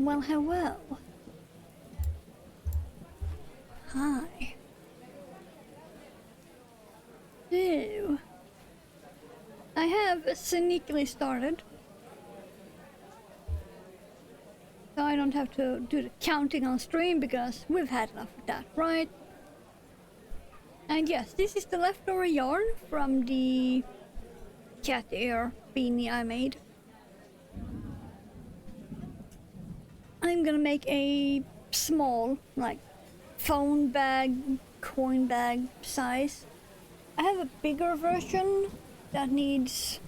Well, hello. Hi. So, I have sneakily started. So I don't have to do the counting on stream because we've had enough of that, right? And yes, this is the leftover yarn from the cat ear beanie I made. I'm gonna make a small, like, phone bag, coin bag size. I have a bigger version that needs...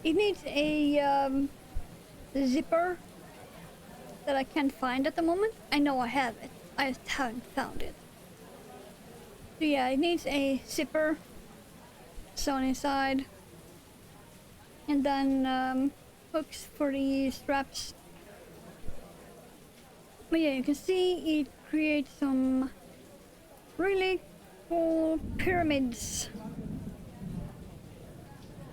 It needs a zipper that I can't find at the moment. I know I have it, I just haven't found it. So yeah, it needs a zipper sewn inside. And then hooks for the straps. But yeah, you can see it creates some really cool pyramids.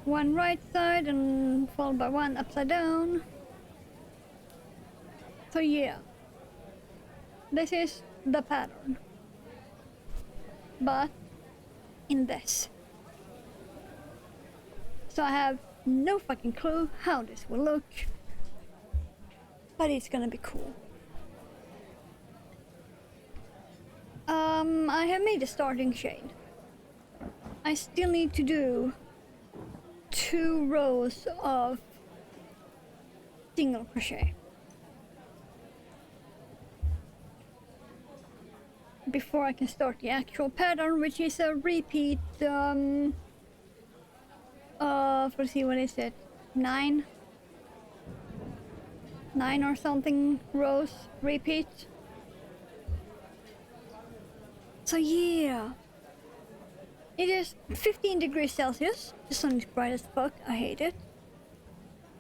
One right side and followed by one upside down. So yeah, this is the pattern, but in this. So I have no fucking clue how this will look, but it's gonna be cool. I have made a starting chain. I still need to do 2 rows of single crochet before I can start the actual pattern, which is a repeat let's see, what is it? 9 or something rows repeat. So yeah, it is 15 degrees Celsius. The sun is bright as fuck. I hate it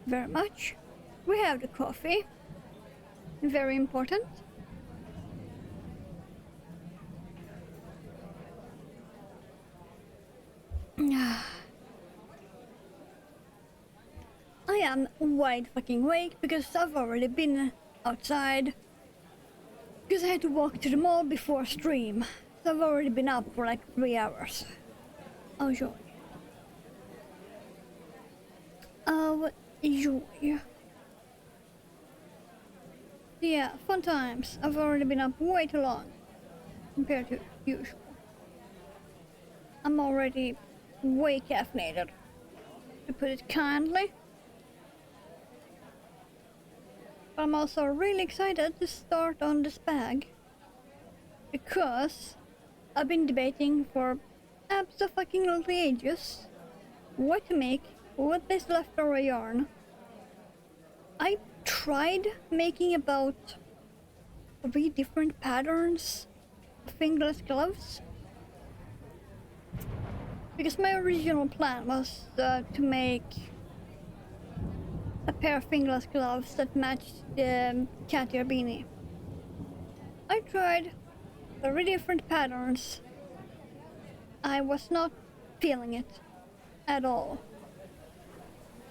very much. We have the coffee, very important. I am wide fucking awake because I've already been outside. Because I had to walk to the mall before stream. So I've already been up for like 3 hours. Oh joy. Oh joy. Yeah, fun times. I've already been up way too long compared to usual. I'm already way caffeinated, to put it kindly. But I'm also really excited to start on this bag because I've been debating for abso-fucking-lutely ages what to make with this leftover yarn. I tried making about 3 different patterns of fingerless gloves because my original plan was to make a pair of fingerless gloves that matched the cat ear beanie. I tried 3 different patterns. I was not feeling it at all.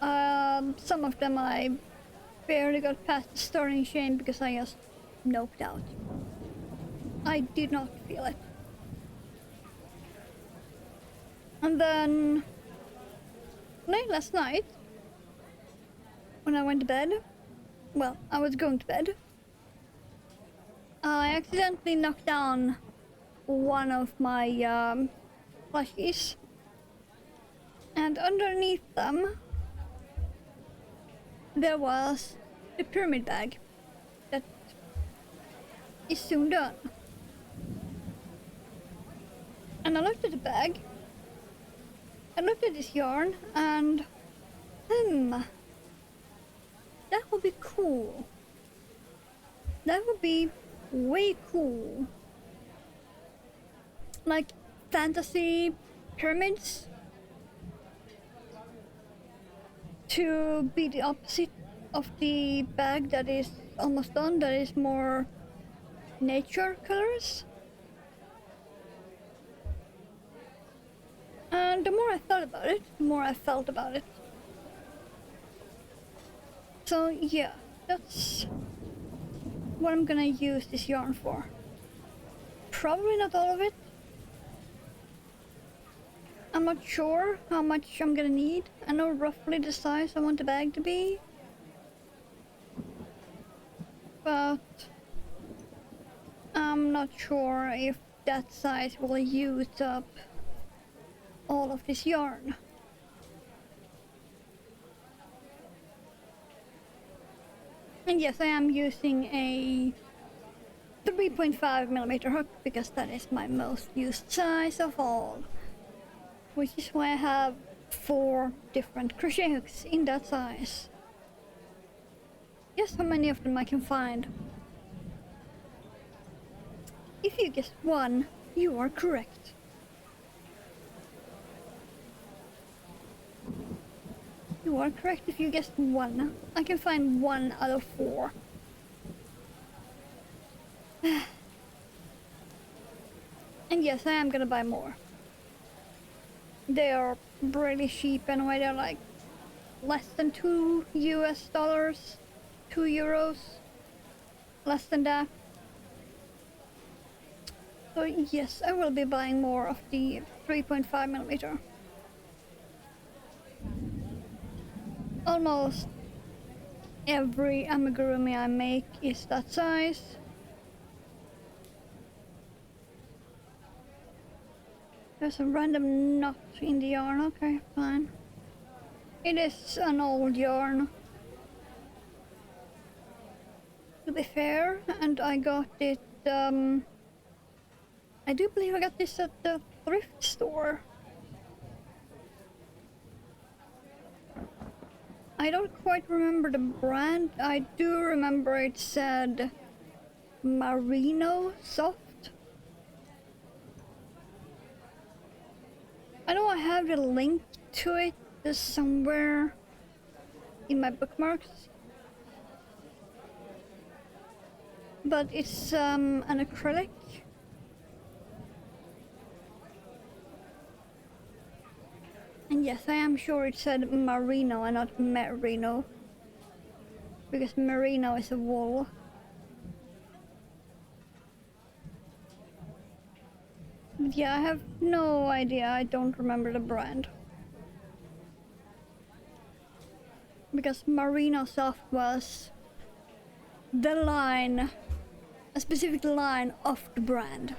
Some of them I barely got past the starting chain because I just noped out. I did not feel it. And then late last night, when I went to bed, well, I was going to bed, I accidentally knocked down one of my plushies, and underneath them there was the pyramid bag that is soon done. And I looked at the bag, I looked at this yarn, and that would be cool. That would be way cool. Like fantasy pyramids to be the opposite of the bag that is almost done, that is more nature colors. And the more I thought about it, the more I felt about it. So yeah, that's what I'm gonna use this yarn for. Probably not all of it. I'm not sure how much I'm gonna need. I know roughly the size I want the bag to be. But I'm not sure if that size will use up all of this yarn. And yes, I am using a 3.5mm hook because that is my most used size of all. Which is why I have 4 different crochet hooks in that size. Guess how many of them I can find? If you guessed 1, you are correct. You are correct if you guessed 1. I can find 1 out of 4. And yes, I am gonna buy more. They are really cheap anyway, they're like less than $2, 2 euros, less than that. So yes, I will be buying more of the 3.5mm. Almost every amigurumi I make is that size. There's a random knot in the yarn, okay, fine. It is an old yarn, to be fair, and I got it, I do believe I got this at the thrift store. I don't quite remember the brand. I do remember it said Merino Soft. I know I have the link to it somewhere in my bookmarks. But it's an acrylic. And yes, I am sure it said Merino and not Merino. Because Merino is a wool. But yeah, I have no idea. I don't remember the brand. Because Merino Soft was the line, a specific line of the brand.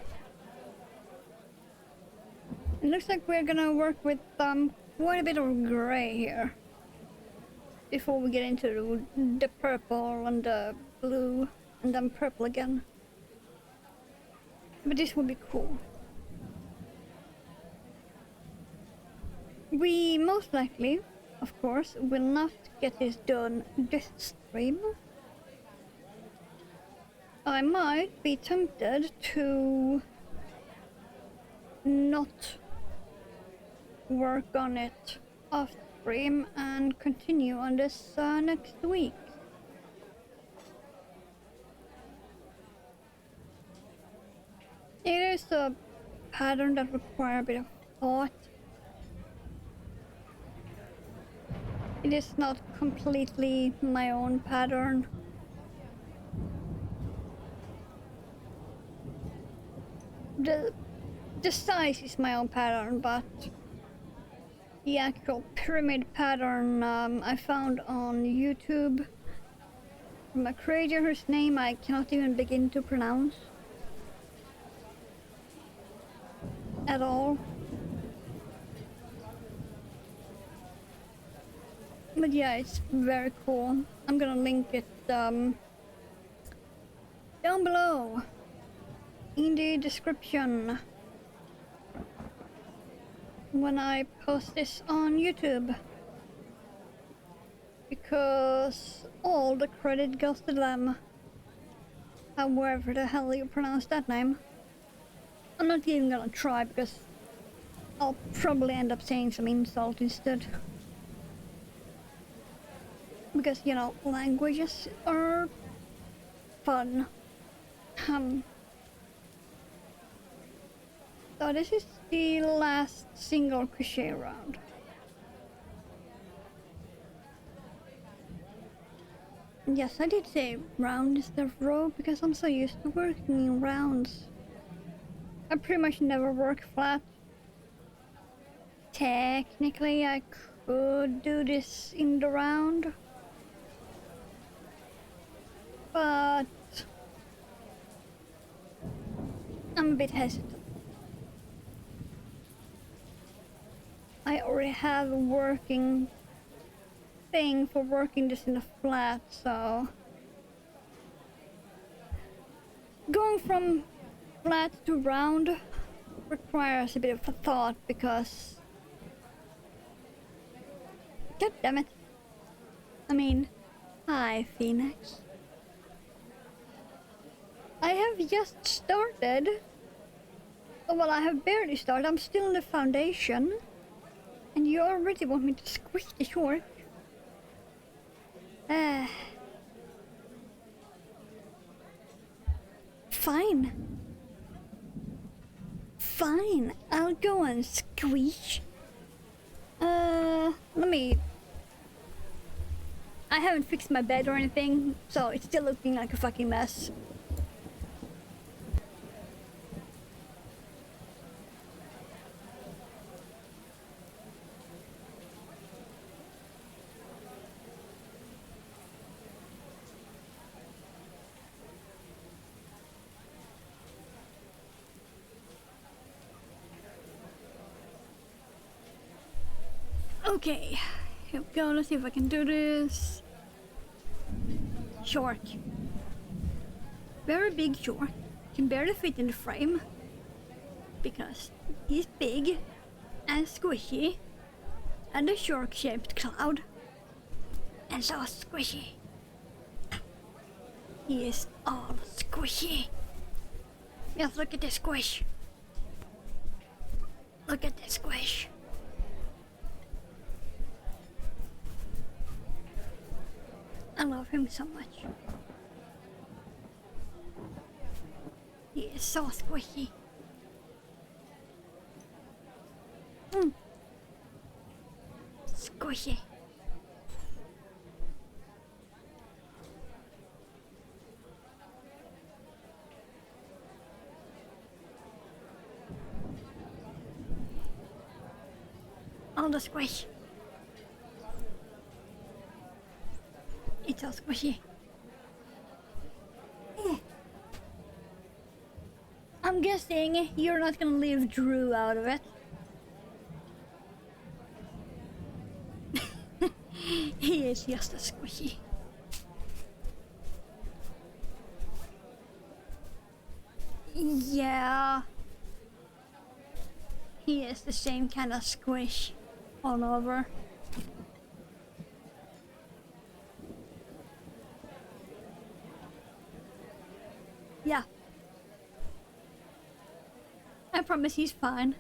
It looks like we're gonna work with quite a bit of grey here before we get into the purple and the blue and then purple again. But this would be cool. We most likely, of course, will not get this done this stream. I might be tempted to not work on it off stream and continue on this next week. It is a pattern that requires a bit of thought. It is not completely my own pattern. The size is my own pattern, but the actual pyramid pattern I found on YouTube from a creator whose name I cannot even begin to pronounce at all. But yeah, it's very cool. I'm gonna link it down below in the description when I post this on YouTube, because all the credit goes to them, however the hell you pronounce that name. I'm not even gonna try because I'll probably end up saying some insult instead. Because, you know, languages are fun. So this is the last single crochet round. Yes, I did say round instead of row because I'm so used to working in rounds. I pretty much never work flat. Technically, I could do this in the round, but I'm a bit hesitant. I already have a working thing for working this in a flat, so going from flat to round requires a bit of a thought because god damn it. I mean, hi Phoenix. I have just started. Well, I have barely started. I'm still in the foundation. And you already want me to squish the shark? Fine. Fine, I'll go and squish. Let me... I haven't fixed my bed or anything, so it's still looking like a fucking mess. Okay, here we go. Let's see if I can do this. Shark. Very big shark. Can barely fit in the frame because he's big and squishy and a shark-shaped cloud and so squishy. He is all squishy. Just look at this squish. Look at this squish. I love him so much. He is so squishy. Squishy. All the squish. It's all squishy. I'm guessing you're not gonna leave Drew out of it. He is just a squishy. Yeah. He is the same kind of squish all over. Yeah. I promise he's fine.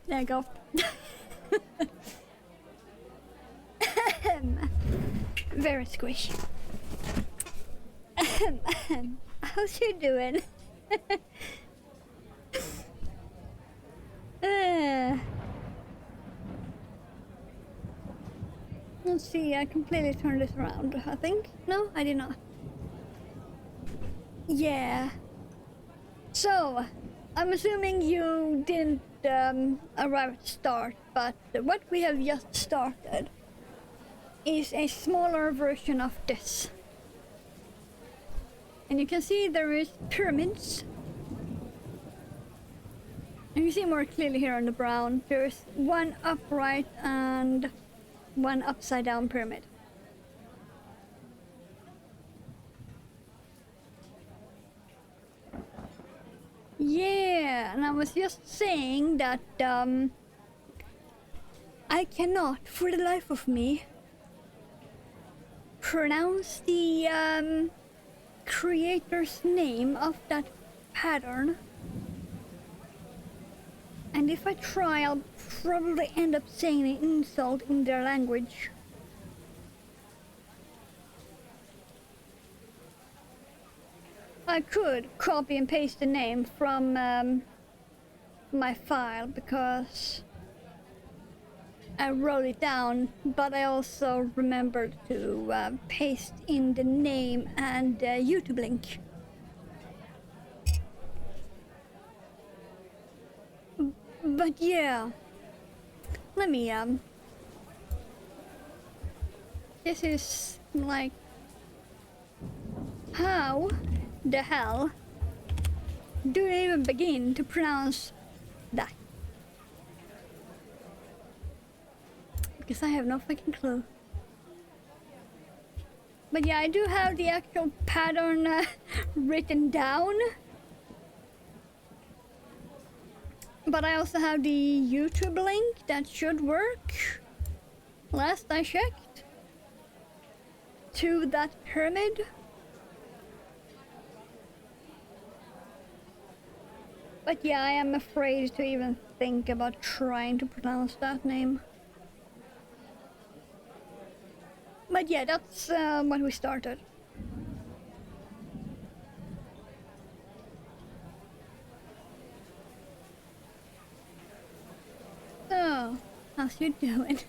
There you go. Very squishy. How's you doing? Let's see, I completely turned this around, I think. No, I did not. Yeah. So, I'm assuming you didn't arrive at the start, but what we have just started is a smaller version of this. And you can see there is pyramids. And you see more clearly here on the brown. There's one upright and one upside down pyramid. Yeah, and I was just saying that I cannot for the life of me pronounce the creator's name of that pattern. And And if I try, I'll probably end up saying an insult in their language. I could copy and paste the name from my file because I wrote it down, but I also remembered to paste in the name and YouTube link. But yeah, let me this is like, how the hell do you even begin to pronounce that? Because I have no fucking clue. But yeah, I do have the actual pattern written down. But I also have the YouTube link that should work. Last I checked. To that pyramid. But yeah, I am afraid to even think about trying to pronounce that name. But yeah, that's what we started. So, how's you doing?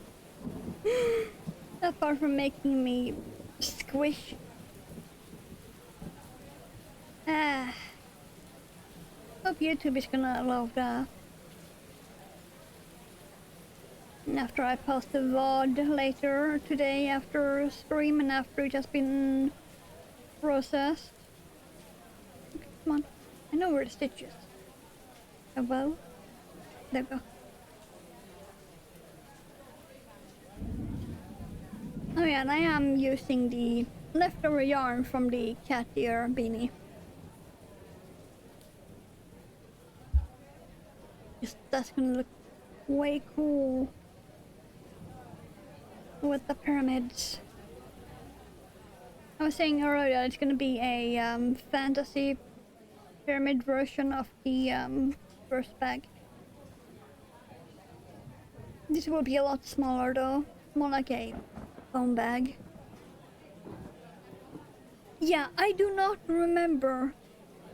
Apart from making me squish. Hope YouTube is gonna love that. And after I post the VOD later today after stream and after it has been processed. Okay, come on. I know where the stitch is. Oh well. There we go. Oh yeah, and I am using the leftover yarn from the cat ear beanie. Just that's gonna look way cool with the pyramids. I was saying earlier that it's gonna be a fantasy pyramid version of the first bag. This will be a lot smaller though, more like a phone bag. Yeah, I do not remember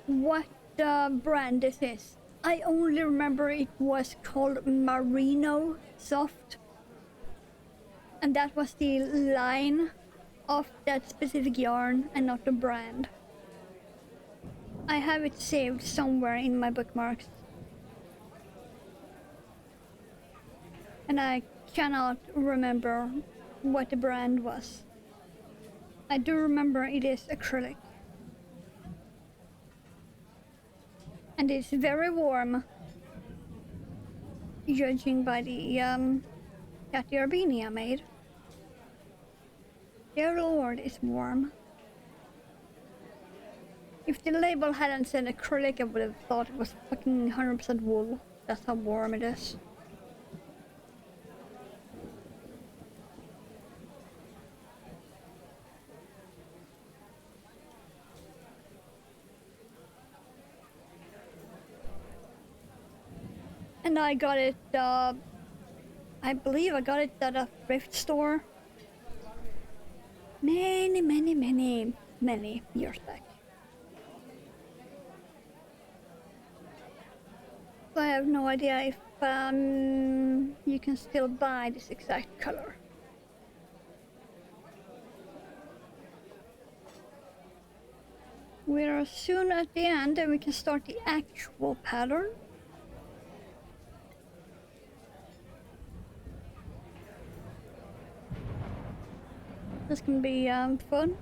what brand this is. I only remember it was called Merino Soft. And that was the line of that specific yarn and not the brand. I have it saved somewhere in my bookmarks. And I cannot remember what the brand was. I do remember it is acrylic. And it's very warm, judging by the cat ear beanie I made. Dear Lord, it's warm. If the label hadn't said acrylic, I would have thought it was fucking 100% wool. That's how warm it is. And I got it, I believe I got it at a thrift store. Many years back. So I have no idea if you can still buy this exact color. We're soon at the end and we can start the actual pattern. This can be fun.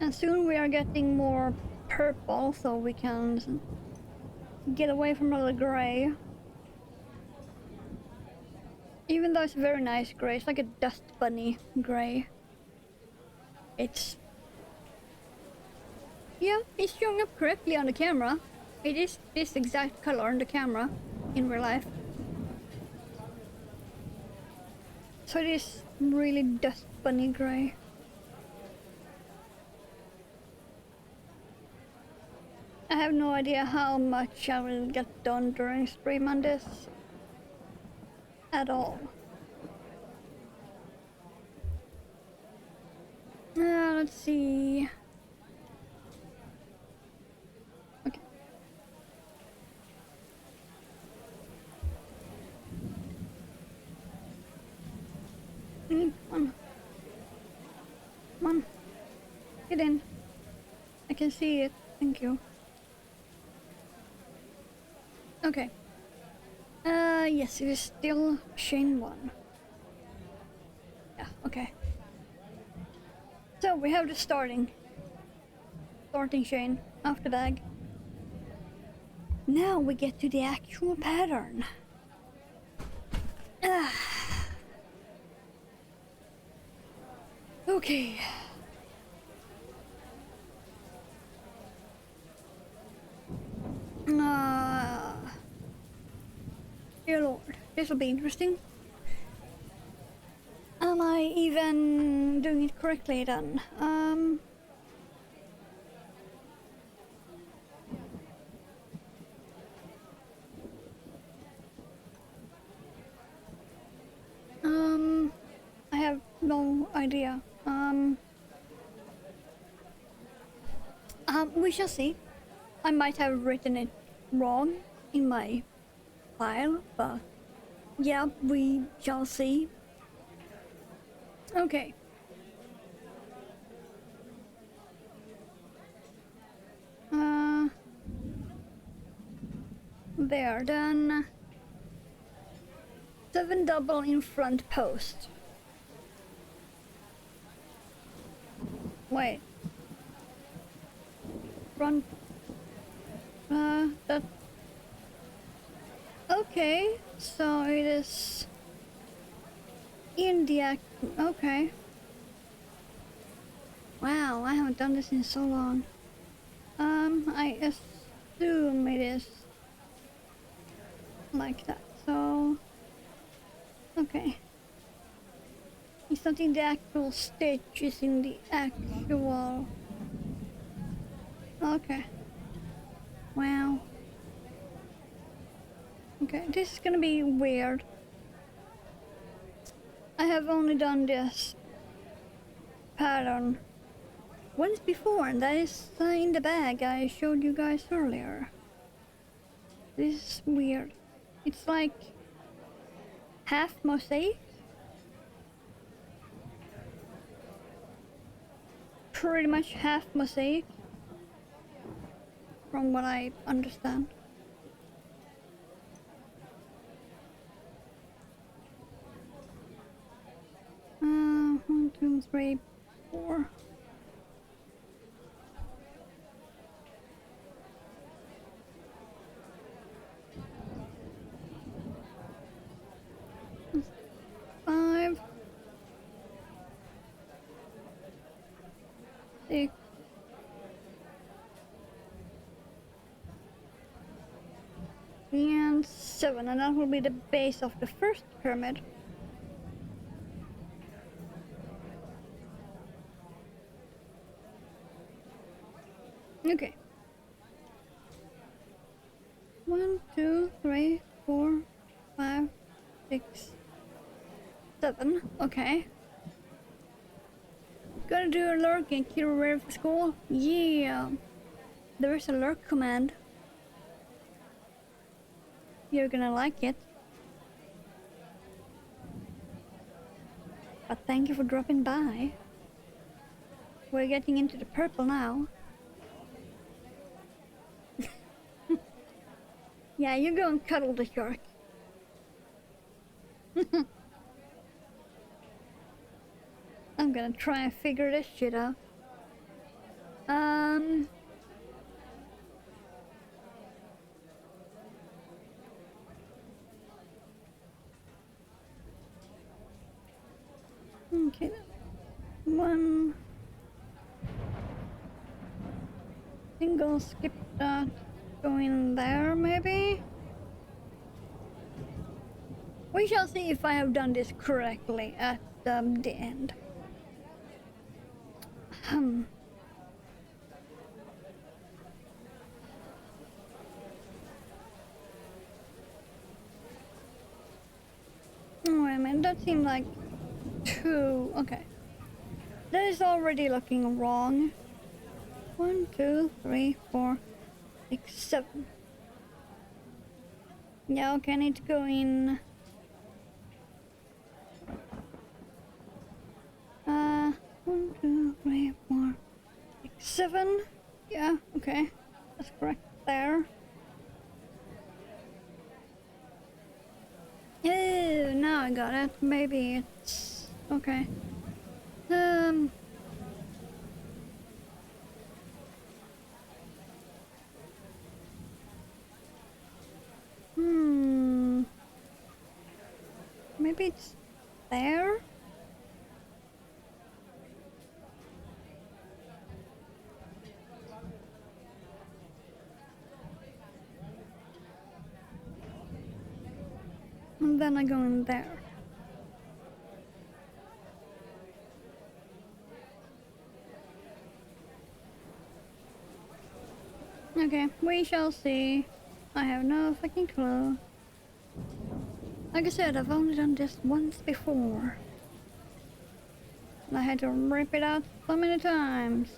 And soon we are getting more purple so we can get away from all the gray. Even though it's a very nice gray, it's like a dust bunny gray. It's showing up correctly on the camera. It is this exact color on the camera in real life. So it is really dust bunny gray. I have no idea how much I will get done during stream on this. At all. Let's see. Okay. Come on. Come on. Get in. I can see it. Thank you. Okay. Yes, it is still chain 1. Yeah, okay. So we have the starting chain of the bag. Now we get to the actual pattern. Okay. Dear Lord, this will be interesting. Am I even doing it correctly then? I have no idea. We shall see. I might have written it wrong in my file, but yeah, we shall see. Okay. There, then 7 double in front post. Wait. Front. That. Okay, so it is in the act. Okay. Wow, I haven't done this in so long. I assume it is like that. So, okay. It's not in the actual stitch, it's in the actual. Okay. Wow. Okay, this is gonna be weird. I have only done this pattern once before, and that is in the bag I showed you guys earlier. This is weird. It's like half mosaic. Pretty much half mosaic, from what I understand. 1, 2, 3, 4. Five, 6, and 7, and that will be the base of the first pyramid. Okay. 1, 2, 3, 4, 5, 6, 7. Okay. Gonna do a lurk and kill ready for school? Yeah. There is a lurk command. You're gonna like it. But thank you for dropping by. We're getting into the purple now. Yeah, you go and cuddle the shark. I'm gonna try and figure this shit out. Okay. 1. Single skip that. Go in there, maybe? We shall see if I have done this correctly at the end. that seemed like 2. Okay. That is already looking wrong. 1, 2, 3, 4, 6, 7. Yeah, okay, I need to go in. 1, 2, 3, 4, 6, 7. Yeah, okay. That's correct there. Oh, now I got it. Maybe it's okay. Maybe it's there? And then I go in there. Okay, we shall see. I have no fucking clue. Like I said, I've only done this once before. And I had to rip it out so many times.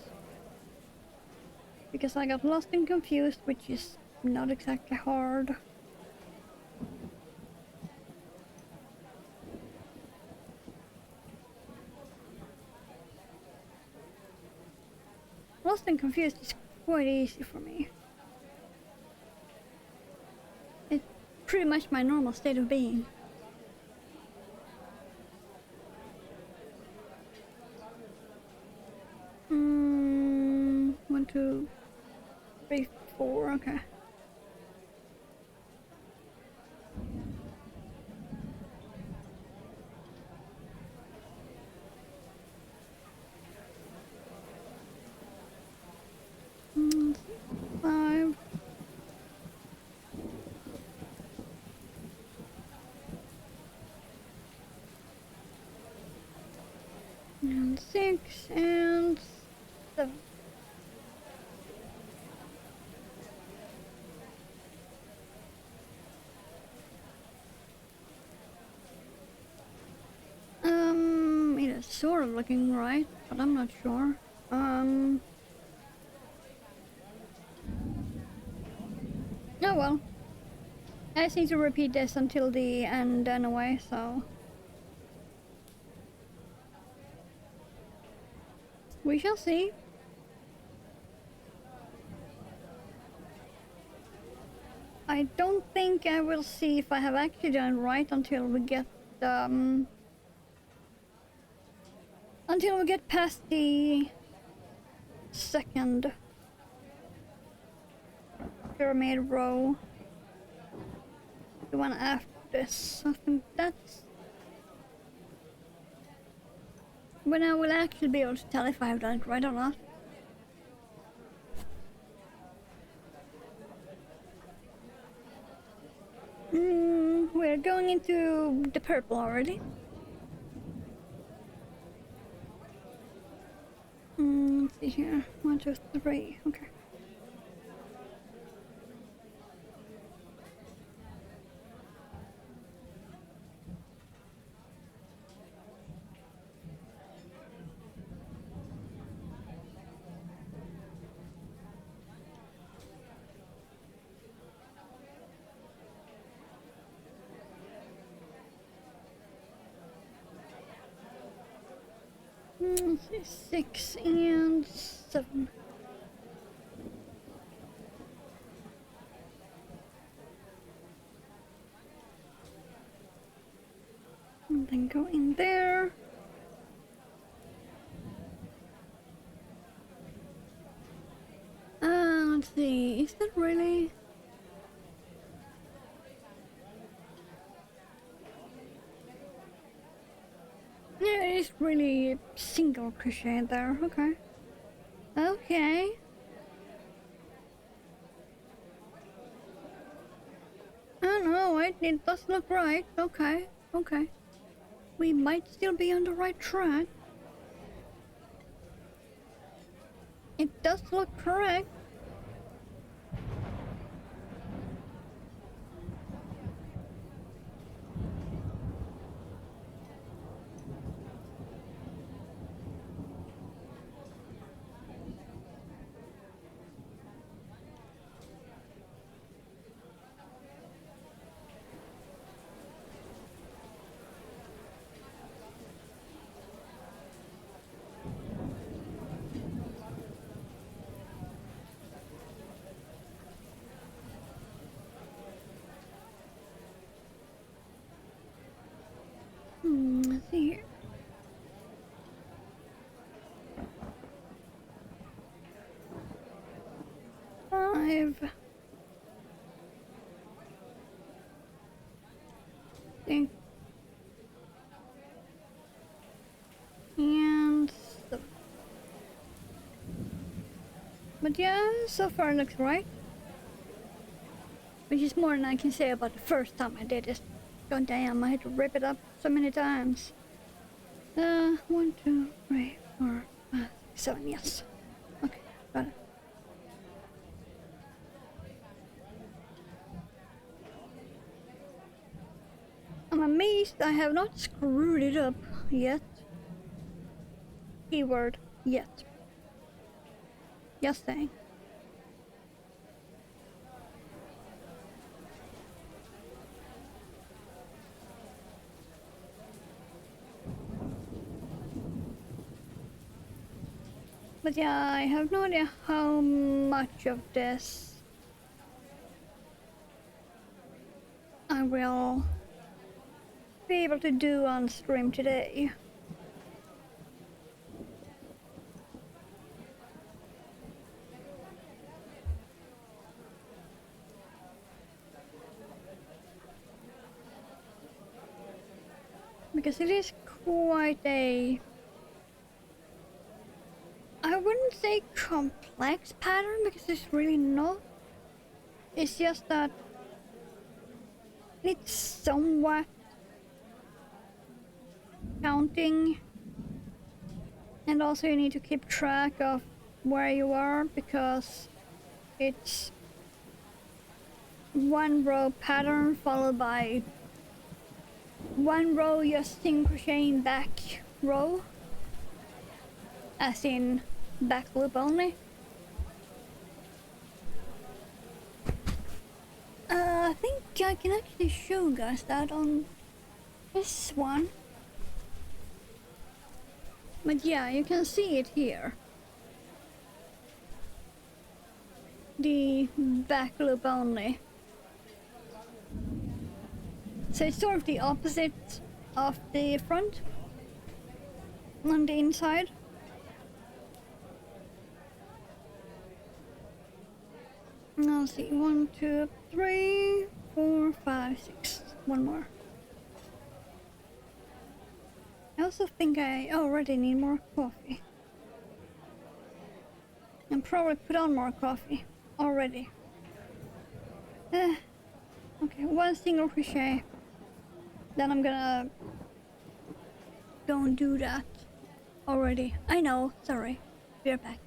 Because I got lost and confused, which is not exactly hard. Lost and confused is quite easy for me. It's pretty much my normal state of being. One, 2, 3, 4, okay. Five. And 6 and 7. It is sort of looking right, but I'm not sure. Oh well. I just need to repeat this until the end anyway, so... we shall see. I don't think I will see if I have actually done it right until we get past the second pyramid row. The one after this. I think that's when I will actually be able to tell if I have done it right or not. We're going into the purple already. Let's see here. 1, 2, 3. Okay. Let's see, 6 and 7. And then go in there. Let's see, is that really... yeah, it is really single crochet there, okay. Okay. Oh no, it does look right, okay, okay. We might still be on the right track. It does look correct. But yeah, so far it looks right. Which is more than I can say about the first time I did it. God damn, I had to rip it up so many times. 1, 2, 3, 4, 5, 6, 7, yes. Okay, got it. I'm amazed I have not screwed it up yet. Keyword, yet. Just saying. But yeah, I have no idea how much of this I will be able to do on stream today. Because it is quite a... I wouldn't say complex pattern, because it's really not. It's just that it's somewhat counting, and also you need to keep track of where you are, because it's one row pattern followed by one row just single crocheting back row, as in back loop only. I think I can actually show you guys that on this one. But yeah, you can see it here. The back loop only. So it's sort of the opposite of the front on the inside. Now see, 1, 2, 3, 4, 5, 6. One more. I also think I already need more coffee. And probably put on more coffee already. Okay, one single crochet. Then I'm gonna go and do that already. I know, sorry. Be right back.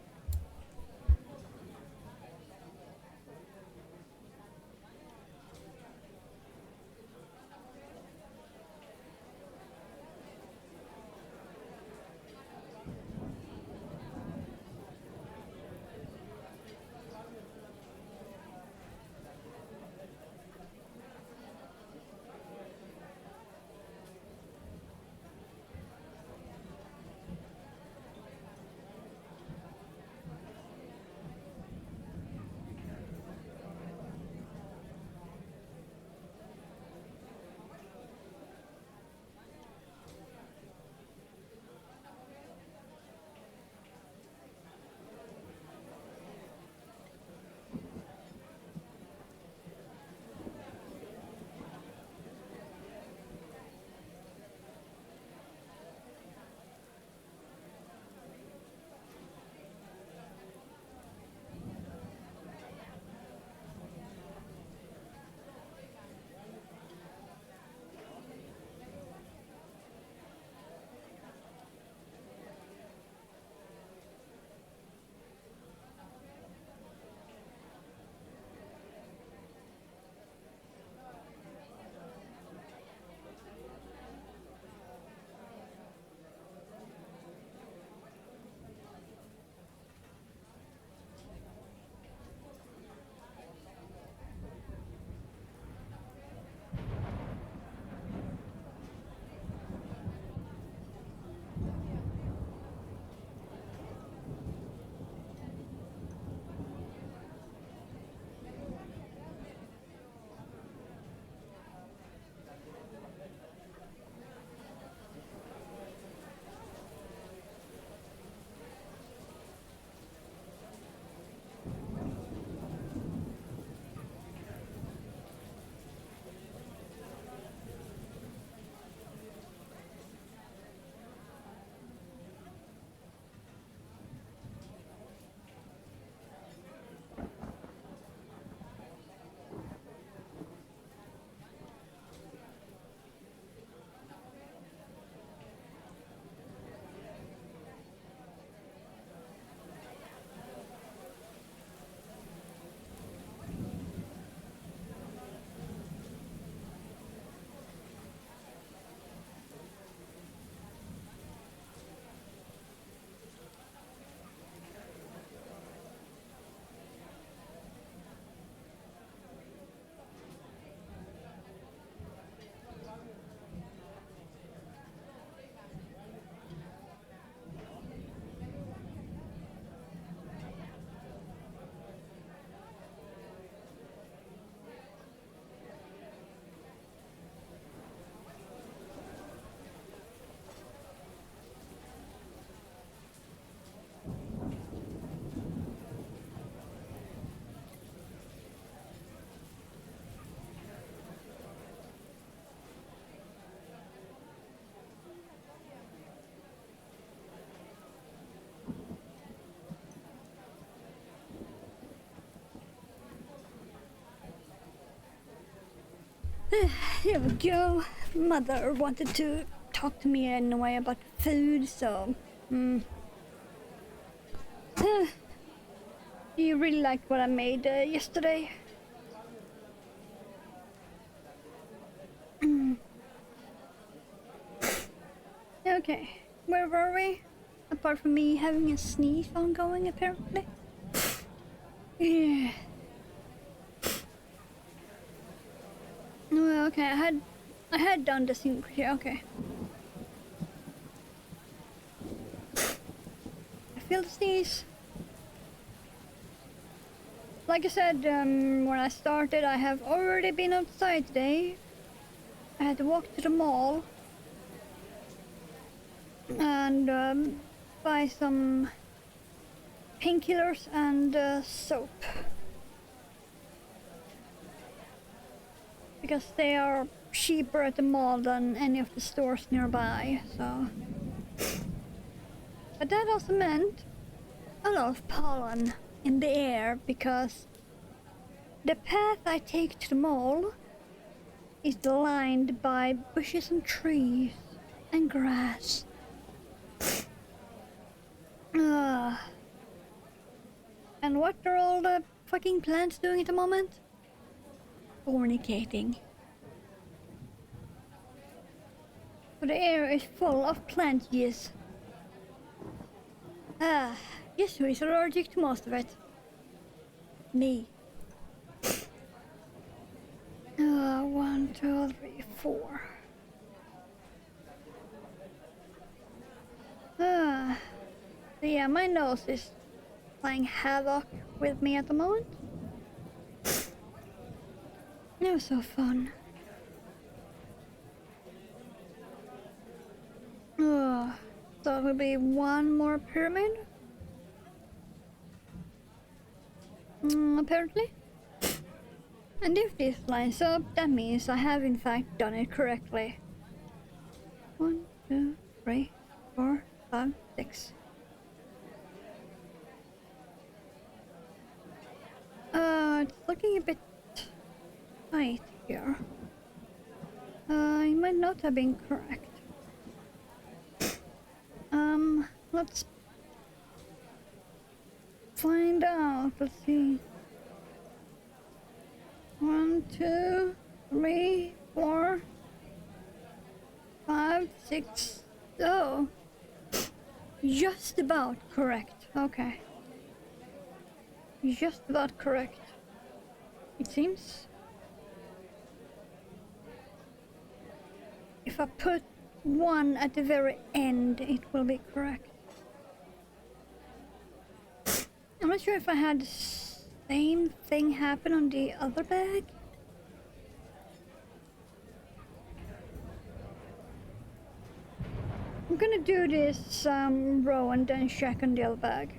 Here we go. Mother wanted to talk to me anyway about food, so... Do you really liked what I made yesterday? Okay, where were we? Apart from me having a sneeze ongoing, apparently. Yeah. Well, okay, I had done this in here. Okay. I feel the sneeze. Like I said, when I started, I have already been outside today. I had to walk to the mall and buy some painkillers and soap. Because they are cheaper at the mall than any of the stores nearby, so... But that also meant a lot of pollen in the air, because the path I take to the mall is lined by bushes and trees and grass. And what are all the fucking plants doing at the moment? Fornicating. So the air is full of plant jizz. Guess who is allergic to most of it? Me. 1, 2, 3, 4. So yeah, my nose is playing havoc with me at the moment. It was so fun. So it will be one more pyramid. Apparently. And if this lines up, that means I have in fact done it correctly. 1, 2, 3, 4, 5, 6. It's looking a bit tight here. I might not have been correct. Let's find out. Let's see. 1, 2, 3, 4, 5, 6. Oh, just about correct. Okay, just about correct. It seems. If I put 1 at the very end, it will be correct. I'm not sure if I had the same thing happen on the other bag. I'm gonna do this row and then check on the other bag.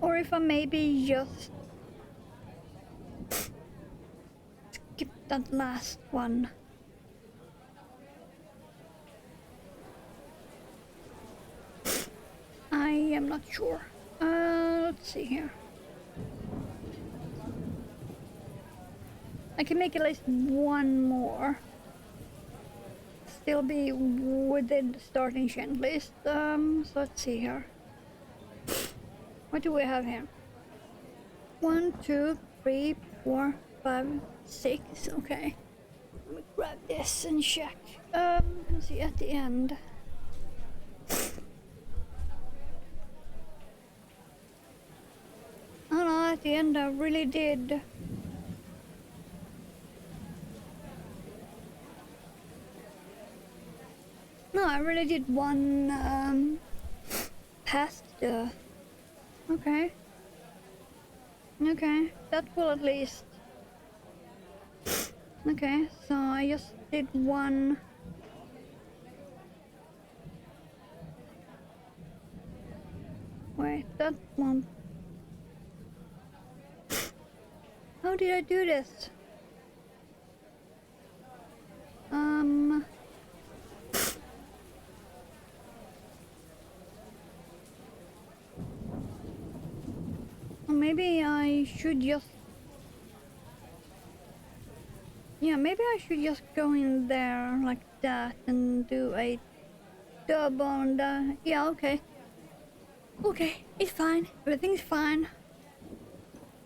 Or if I maybe just skip that last one. I am not sure. Let's see here. I can make at least one more. Still be within the starting chain list. So let's see here. What do we have here? 1, 2, 3, 4, 5, 6. Okay. Let me grab this and check. Let's see at the end. Oh no, at the end I really did. No, I really did one past the... Okay. Okay, that will at least... Okay, so I just did one... Wait, that one... How did I do this? Maybe I should just Yeah, maybe I should just go in there like that and do a dub on the... Yeah, okay. Okay, it's fine. Everything's fine.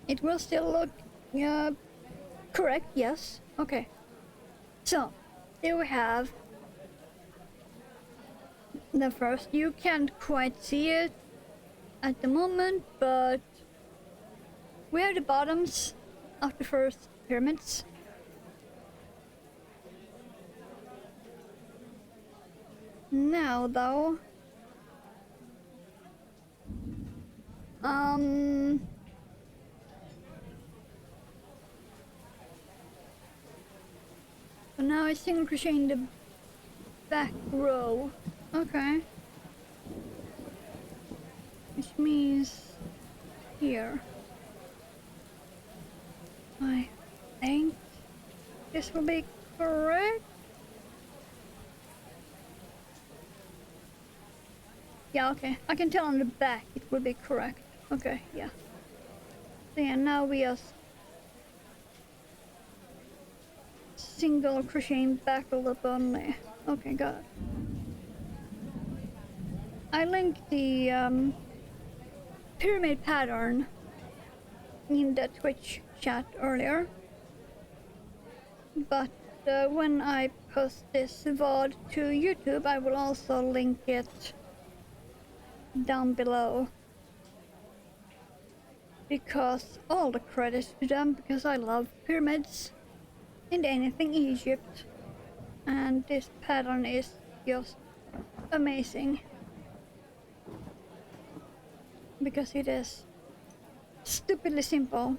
It will still look correct, yes. Okay. So, here we have the first. You can't quite see it at the moment, but we have the bottoms of the first pyramids. Now, though, so now it's single crochet in the back row. Okay. Which means here. I think this will be correct. Yeah, okay. I can tell on the back it will be correct. Okay, yeah. So yeah, now we are single crocheting back a little only. Okay, got it. I linked the pyramid pattern in the Twitch chat earlier, but when I post this VOD to YouTube, I will also link it down below, because all the credits to them, because I love pyramids and anything Egypt, and this pattern is just amazing because it is stupidly simple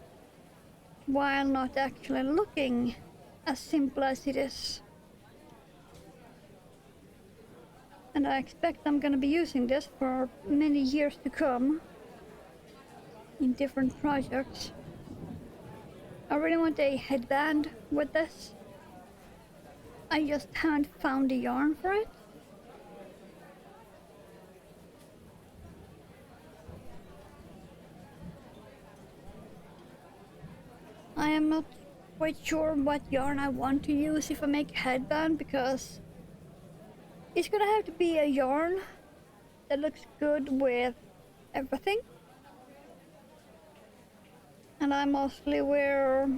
while not actually looking as simple as it is. And I expect I'm gonna be using this for many years to come in different projects. I really want a headband with this. I just haven't found the yarn for it. I am not quite sure what yarn I want to use if I make a headband, because it's gonna have to be a yarn that looks good with everything. And I mostly wear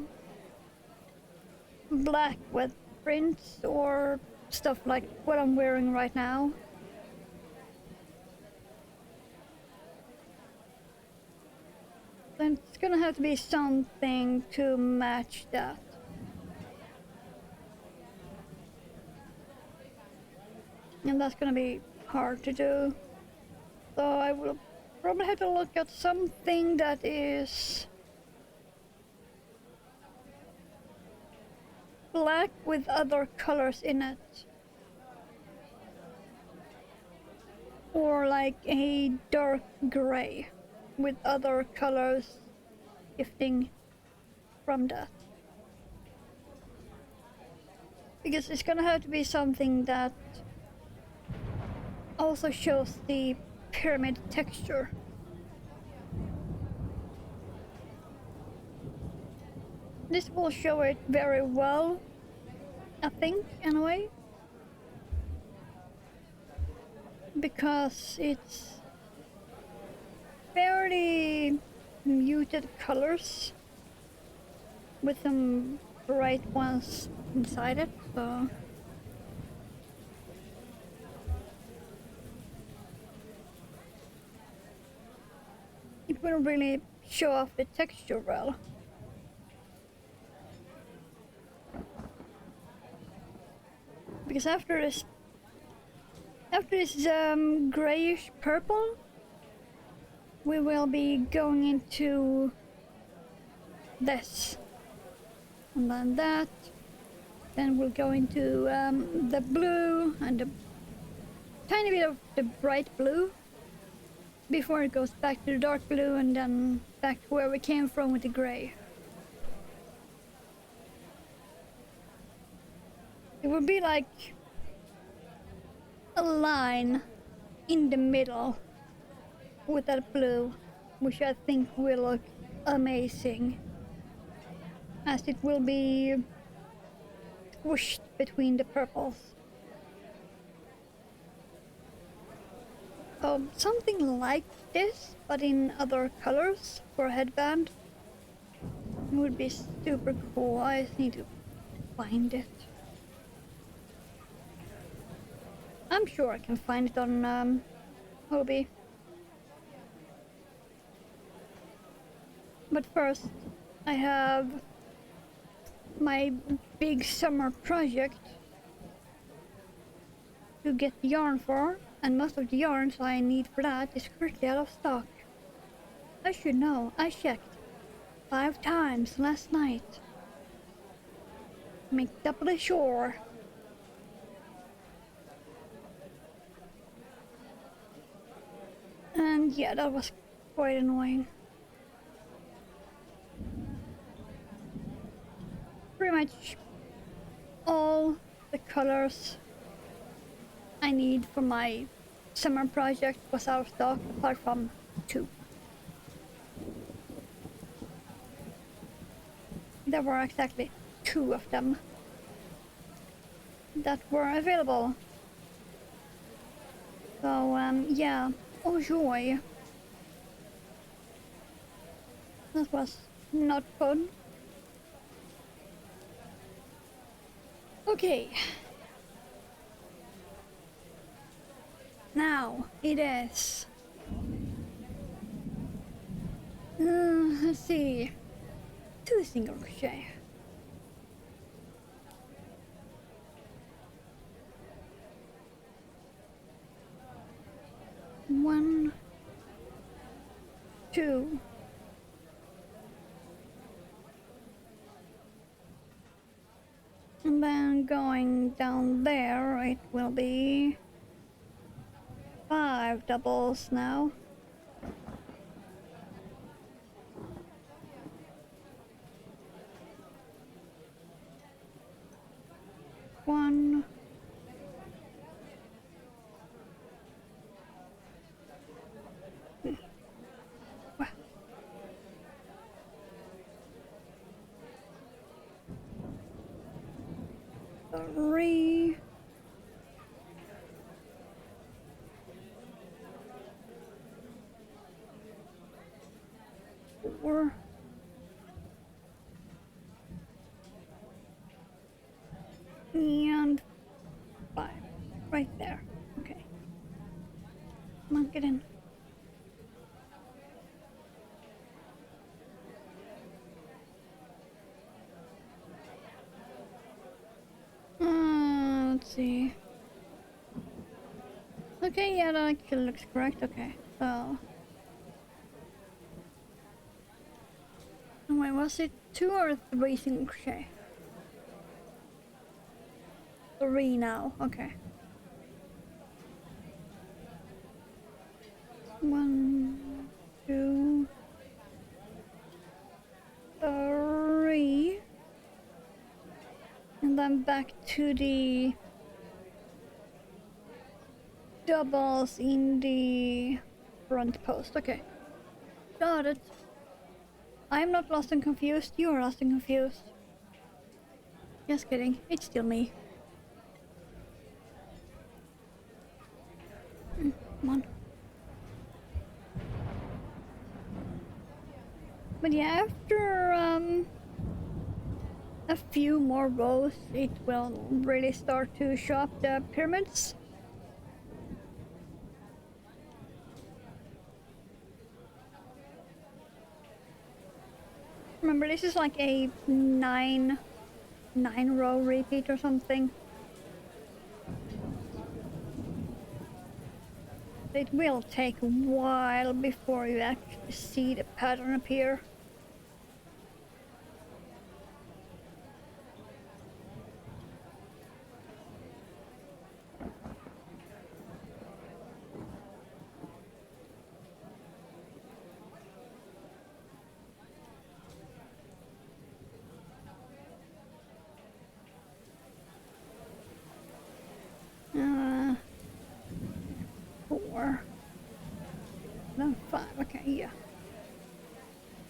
black with prints or stuff like what I'm wearing right now. Then it's gonna have to be something to match that. And that's gonna be hard to do. So I will probably have to look at something that is black with other colors in it. Or like a dark gray with other colors gifting from that. Because it's gonna have to be something that also shows the pyramid texture. This will show it very well, I think, in a way. Because it's fairly muted colors with some bright ones inside it, so it will really show off the texture well. Because after this grayish purple, we will be going into this, and then that, then we'll go into the blue and the tiny bit of the bright blue before it goes back to the dark blue and then back to where we came from with the gray. It would be like a line in the middle with that blue, which I think will look amazing, as it will be squished between the purples. Something like this, but in other colors for a headband would be super cool. I just need to find it. I'm sure I can find it on Hobby. But first, I have my big summer project to get yarn for, and most of the yarns I need for that is currently out of stock. I should know, I checked 5 times last night. Make doubly sure. And yeah, that was quite annoying. Pretty much all the colors I need for my summer project was out of stock, apart from 2. There were exactly 2 of them that were available. So yeah, oh joy. That was not fun. Okay. Now it is. Let's see. 2 single crochet. One, 2. And then going down there, it will be 5 doubles now. One, 3, 4, and 5. Right there. Okay. Come on, get in. Let's see. Okay, yeah, that actually looks correct. Okay, so. Wait, was it 2 or 3 single crochet? 3 now, okay. 1, 2, 3. And then back to the doubles in the front post. Okay, got it. I'm not lost and confused, you're lost and confused. Just kidding, it's still me. Come on. But yeah, after a few more rows, it will really start to show up the pyramids. Remember, this is like a 9 row repeat or something. It will take a while before you actually see the pattern appear. No, 5, okay, yeah.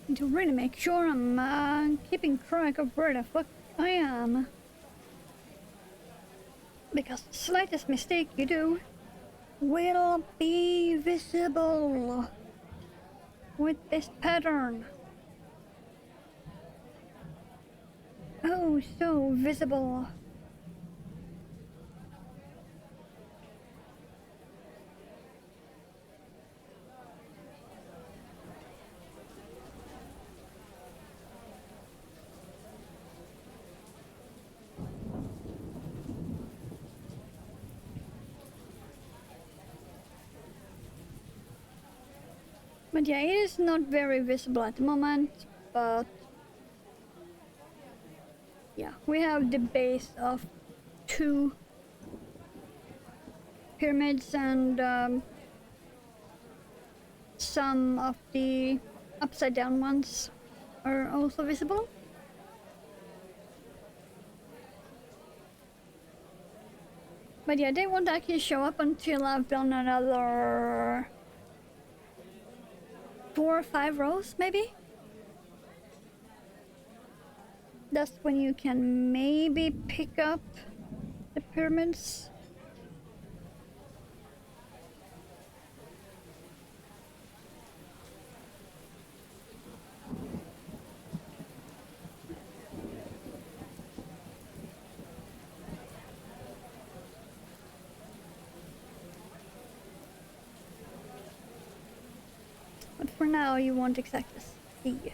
Need to really make sure I'm keeping track of where the fuck I am. Because the slightest mistake you do will be visible with this pattern. Oh, so visible. But yeah, it is not very visible at the moment, but yeah, we have the base of 2 pyramids and some of the upside down ones are also visible. But yeah, they won't actually show up until I've done another 4 or 5 rows, maybe? That's when you can maybe pick up the pyramids. But for now, you won't exactly see it.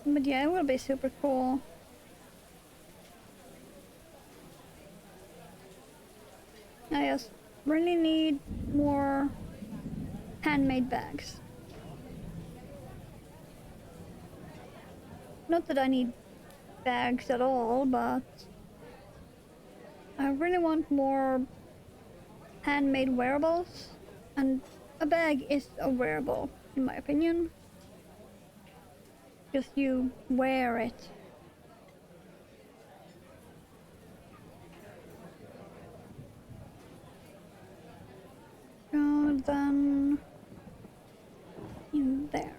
But yeah, it will be super cool. I just really need more handmade bags. Not that I need bags at all, but I really want more handmade wearables. And a bag is a wearable, in my opinion. Just you wear it. So then in there.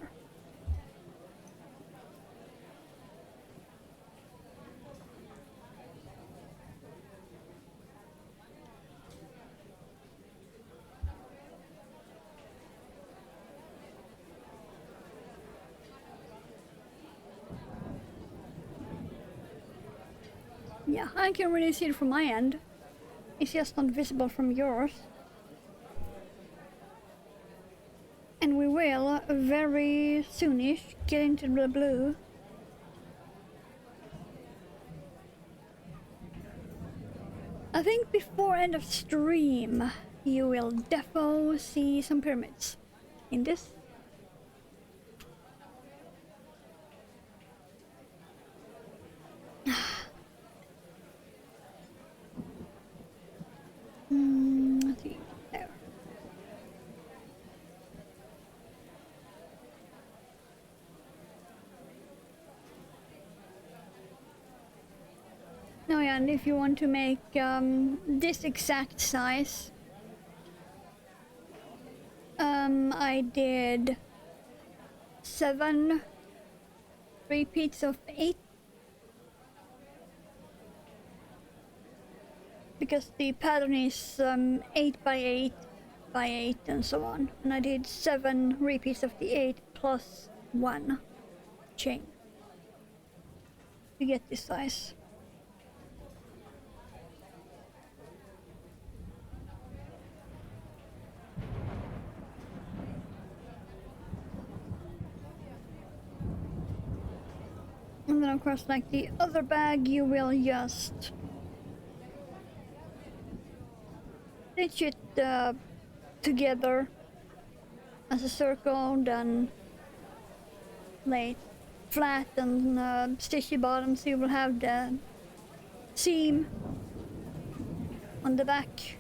Yeah, I can really see it from my end. It's just not visible from yours. And we will very soonish get into the blue. I think before end of stream, you will defo see some pyramids in this. Let's see, there. Oh yeah, and if you want to make this exact size, I did 7 repeats of 8. Because the pattern is 8 by 8 by 8 and so on. And I did 7 repeats of the 8 plus 1 chain to get this size. And then of course, like the other bag, you will just stitch it together as a circle, then lay it flat and stitch the bottom, so you will have the seam on the back.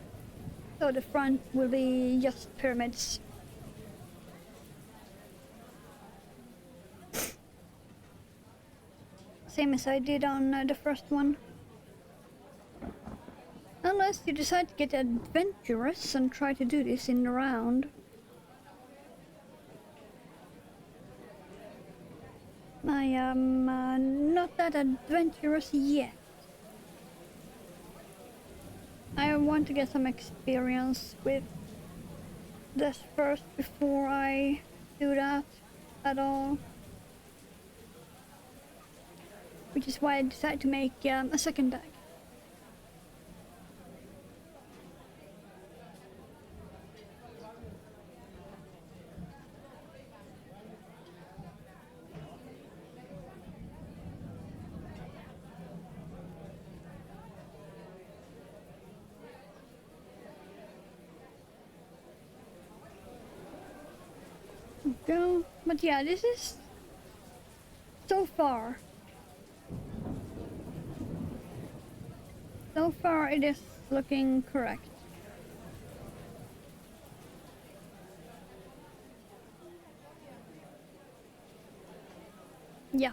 So the front will be just pyramids. Same as I did on the first one. Unless you decide to get adventurous and try to do this in the round. I am not that adventurous yet. I want to get some experience with this first before I do that at all. Which is why I decided to make a second deck. Go, but yeah, this is so far. So far, it is looking correct. Yeah.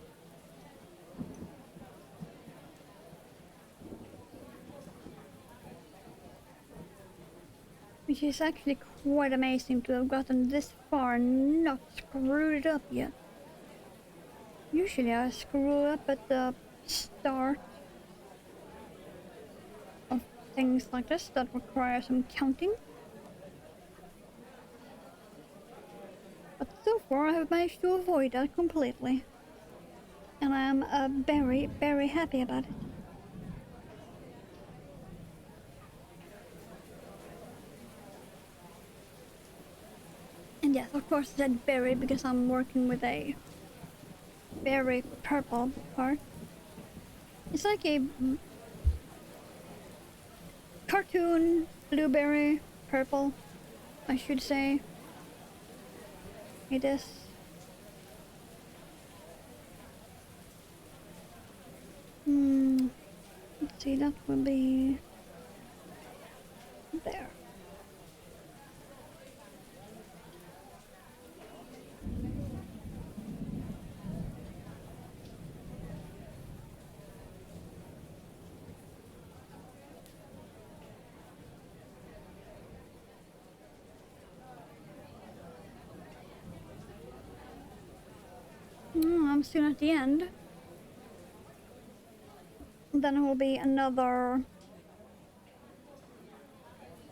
Which is actually quite amazing to have gotten this far and not screwed it up yet. Usually I screw up at the start of things like this that require some counting. But so far I have managed to avoid that completely. And I am very, very happy about it. And yes, of course I said berry because I'm working with a very purple part. It's like a cartoon blueberry purple, I should say. It is. Let's see, that will be there. I'm soon at the end. Then it will be another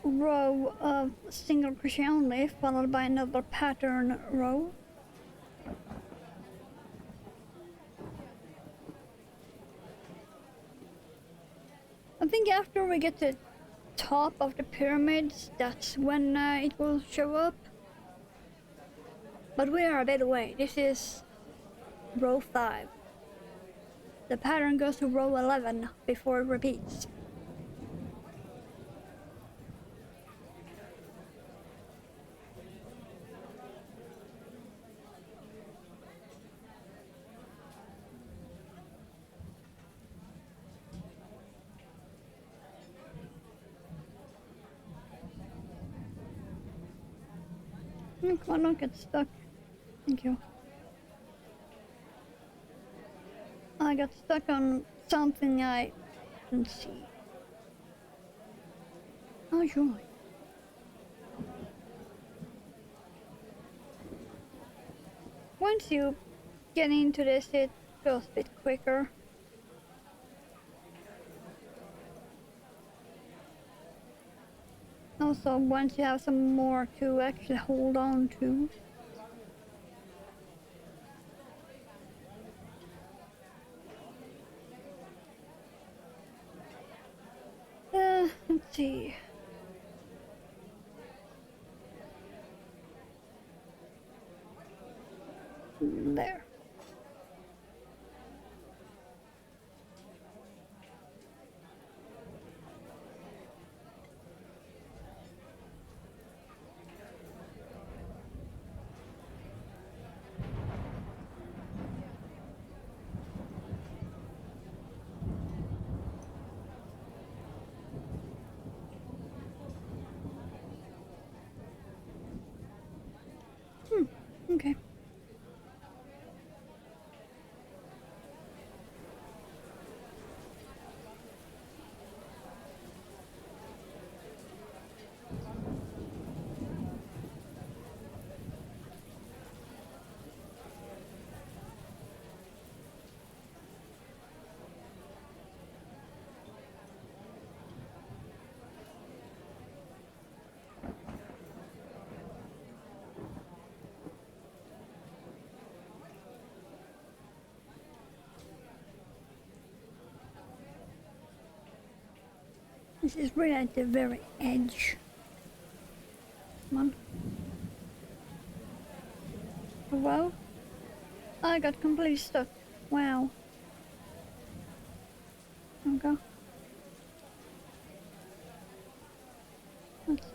row of single crochet only, followed by another pattern row. I think after we get to the top of the pyramids, that's when it will show up. But we are a bit away. This is row 5. The pattern goes to row 11 before it repeats. Come on, don't get stuck. Thank you. I got stuck on something I didn't see. Oh, joy. Once you get into this, it goes a bit quicker. Also, once you have some more to actually hold on to. Let's see. There. This is really at the very edge. Come on. Wow. I got completely stuck. Wow. Okay. Let's see.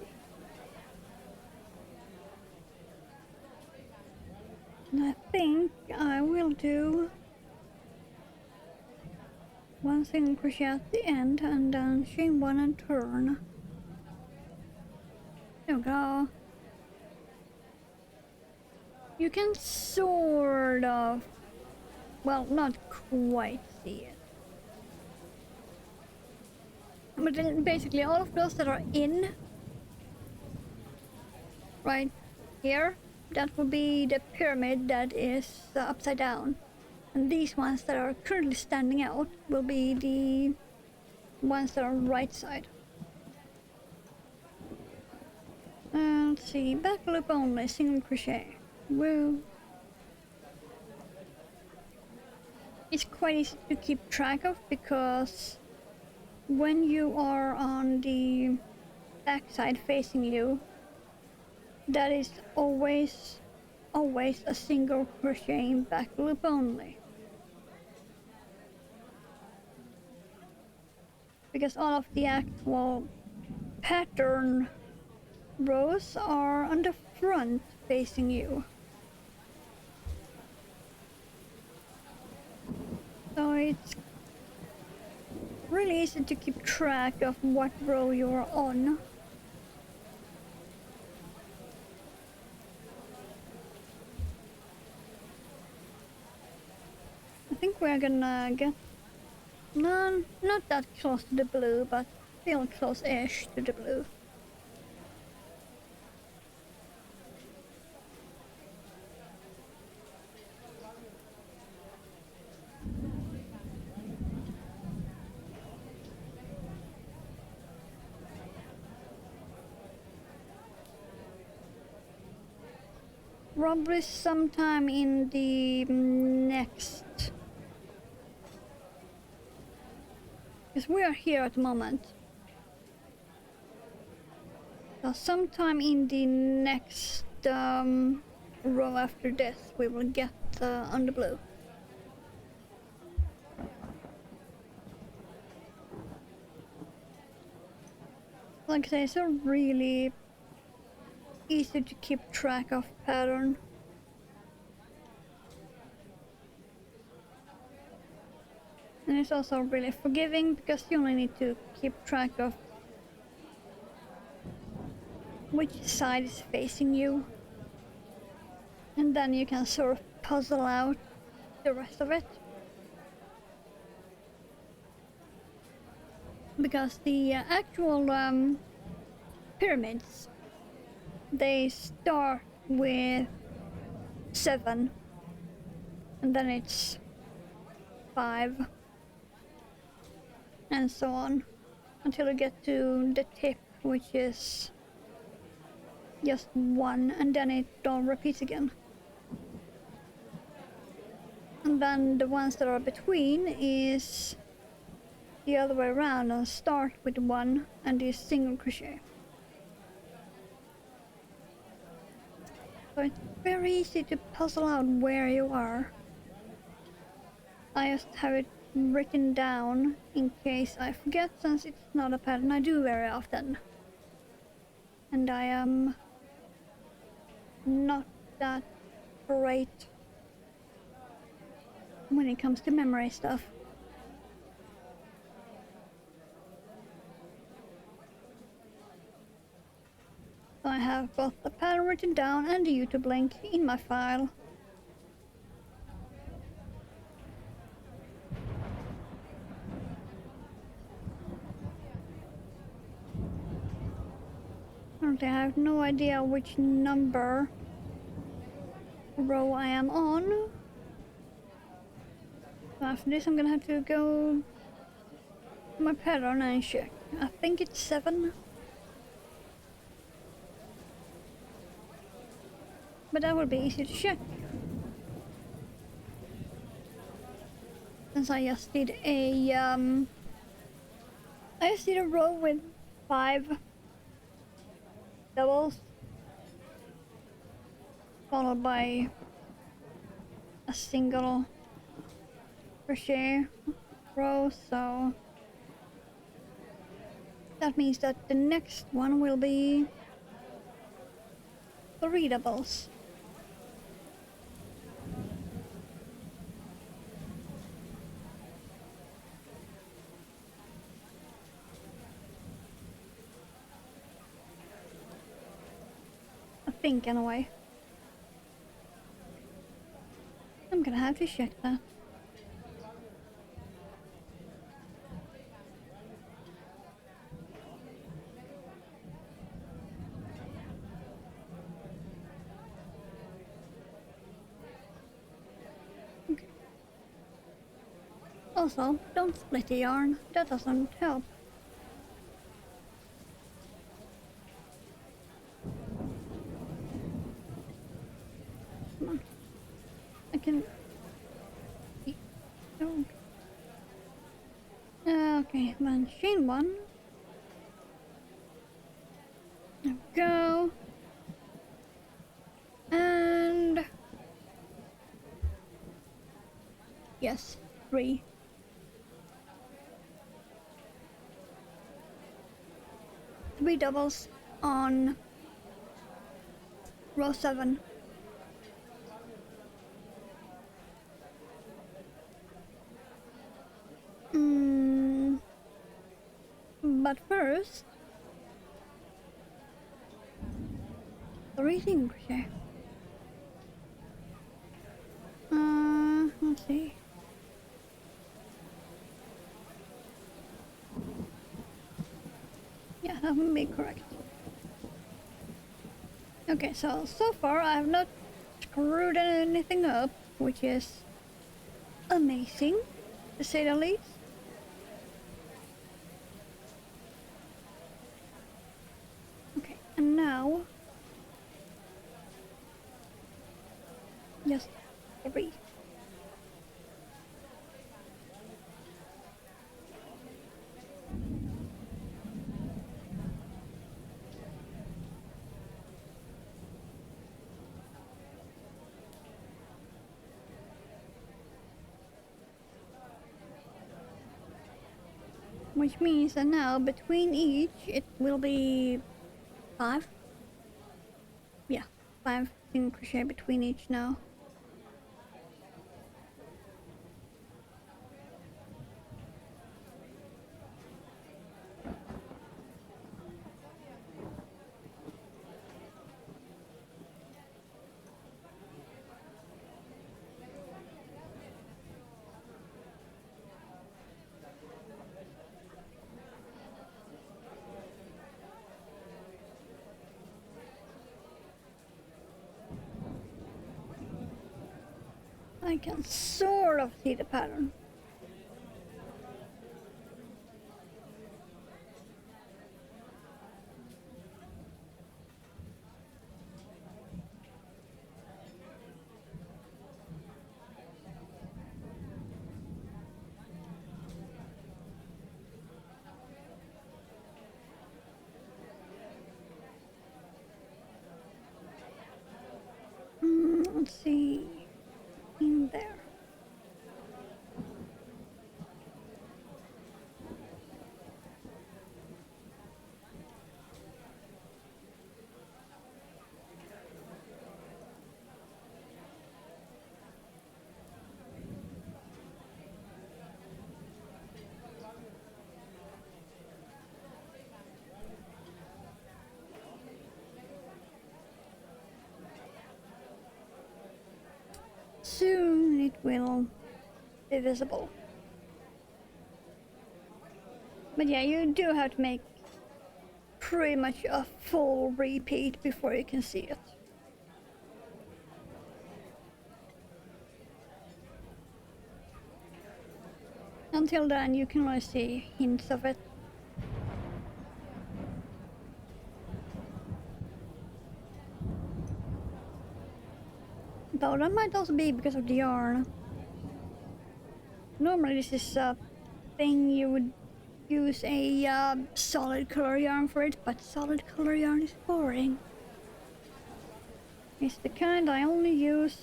And I think I will do one single crochet at the end and then chain one and turn. There we go. You can sort of, well, not quite see it. But then basically all of those that are in right here, that will be the pyramid that is upside down. And these ones that are currently standing out will be the ones that are right side. Let's see, back loop only, single crochet. Woo. It's quite easy to keep track of because when you are on the back side facing you, that is always a single crocheting back loop only. Because all of the actual pattern rows are on the front facing you. So it's really easy to keep track of what row you're on. I think we're gonna get not that close to the blue, but still close-ish to the blue. Probably sometime in the next, because we are here at the moment. So sometime in the next row after this, we will get on the blue. Like I say, it's a really easy to keep track of pattern. And it's also really forgiving because you only need to keep track of which side is facing you. And then you can sort of puzzle out the rest of it. Because the actual pyramids, they start with 7 and then it's 5 and so on until you get to the tip, which is just 1, and then it all repeats again. And then the ones that are between is the other way around and start with 1 and is single crochet. So it's very easy to puzzle out where you are. I just have it written down in case I forget, since it's not a pattern I do very often. And I am not that great when it comes to memory stuff. So I have both the pattern written down and the YouTube link in my file. Currently I have no idea which number row I am on. So after this I'm gonna have to go to my pattern and check. I think it's 7. But that would be easy to check. Since I just did a I see a row with 5 doubles, followed by a single crochet row, so that means that the next one will be 3 doubles. I think, anyway. I'm gonna have to check that. Okay. Also, don't split the yarn. That doesn't help. Come on. I can... Don't. Okay, then chain 1. There we go. And... yes, 3. Three doubles on row 7. But first, 3 single crochet. Let's see. Yeah, that would be correct. Okay, so far I have not screwed anything up, which is amazing, to say the least. Okay, and now just 3. Which means that now between each it will be 5. Yeah, 5 single crochet between each now. I can sort of see the pattern. Let's see, in there. Soon it will be visible. But yeah, you do have to make pretty much a full repeat before you can see it. Until then, you can only see hints of it. Though that might also be because of the yarn. Normally this is a thing you use a solid color yarn for it, but solid color yarn is boring. It's the kind I only use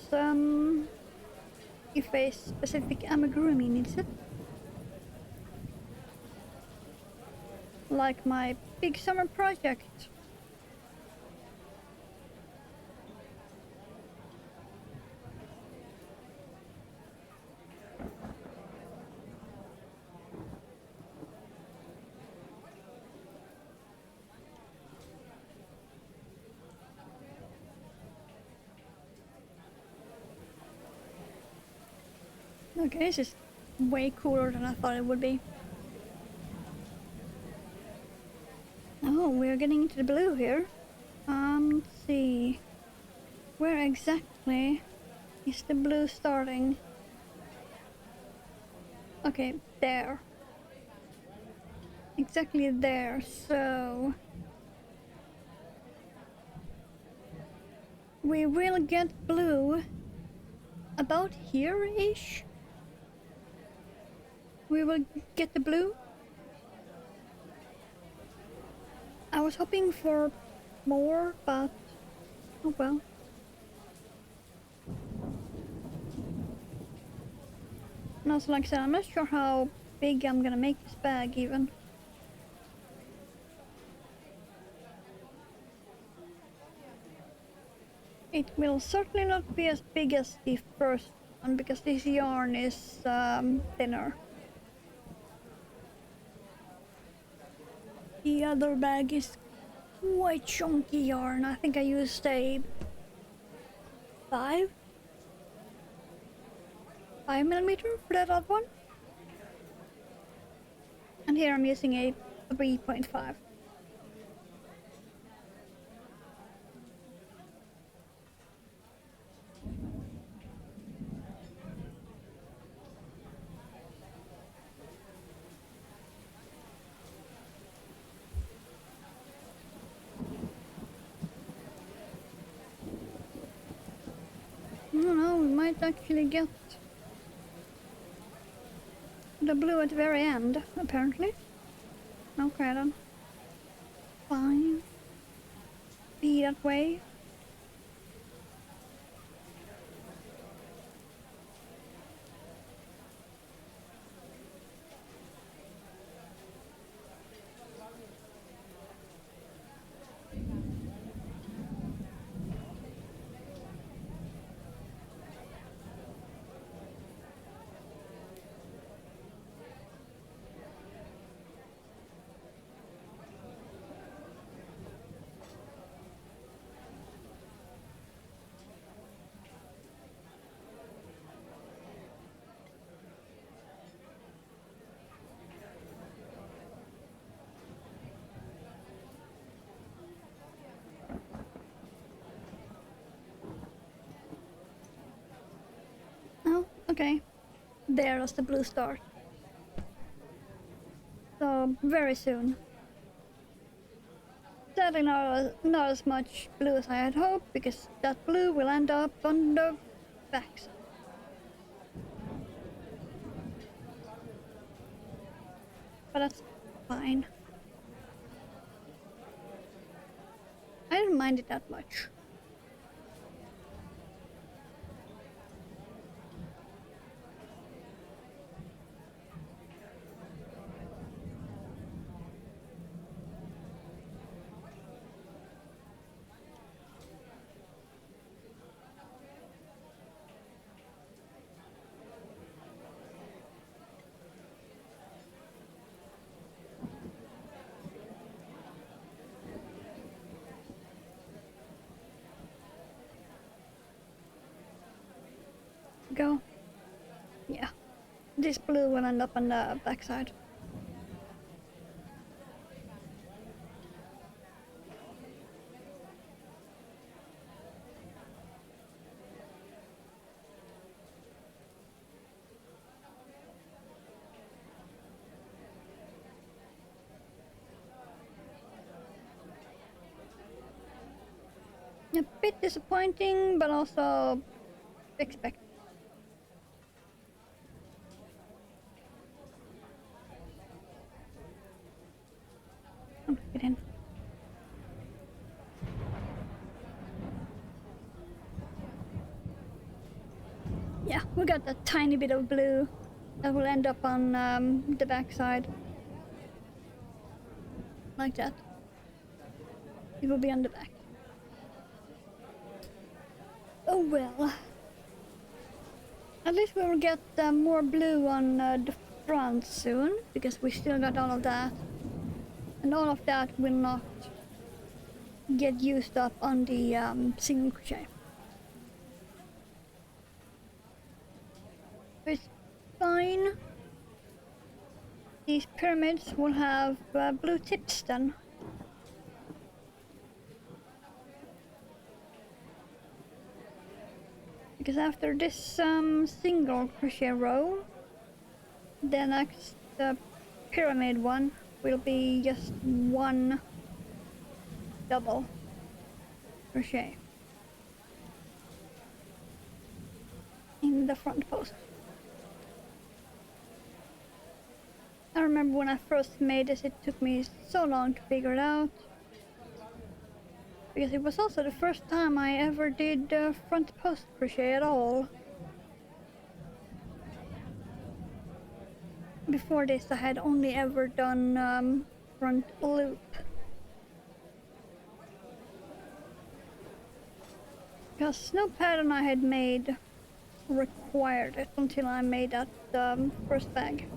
if a specific amigurumi needs it. Like my big summer project. Okay, this is way cooler than I thought it would be. Oh, we're getting into the blue here. Let's see. Where exactly is the blue starting? Okay, there. Exactly there, so... we will get blue about here-ish. We will get the blue. I was hoping for more, but oh well. And also, like I said, I'm not sure how big I'm gonna make this bag even. It will certainly not be as big as the first one because this yarn is thinner. The other bag is quite chunky yarn. I think I used a 5mm for that other one. And here I'm using a 3.5. I don't know, we might actually get the blue at the very end, apparently. Okay then. Fine. Be that way. Oh, okay. There does the blue start. So, very soon. Sadly not as much blue as I had hoped, because that blue will end up on the backside. But that's fine. I didn't mind it that much. Go. Yeah. This blue will end up on the backside. A bit disappointing, but also expected. it in. Yeah, we got a tiny bit of blue that will end up on the back side. Like that. It will be on the back. Oh well. At least we will get more blue on the front soon, because we still got all of that. And all of that will not get used up on the single crochet. It's fine. These pyramids will have blue tips then. Because after this single crochet row, the next pyramid one will be just one double crochet in the front post. I remember when I first made this, it took me so long to figure it out, because it was also the first time I ever did front post crochet at all. Before this I had only ever done front loop. Because no pattern I had made required it until I made that first bag.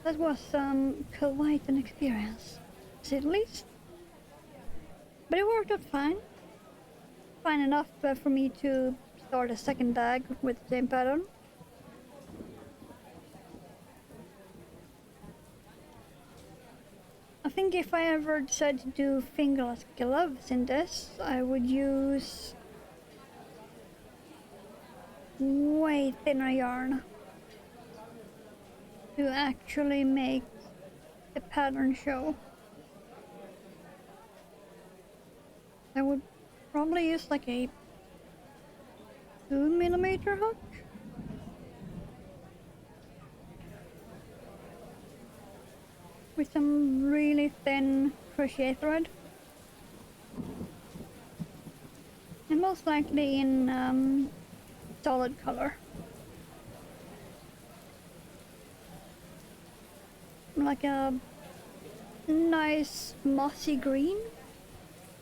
That was quite an experience, to say the least. But it worked out fine. Fine enough for me to start a second bag with the same pattern. I think if I ever decide to do fingerless gloves in this, I would use way thinner yarn to actually make the pattern show. I would probably use like a 2mm hook. With some really thin crochet thread. And most likely in solid color. Like a nice mossy green.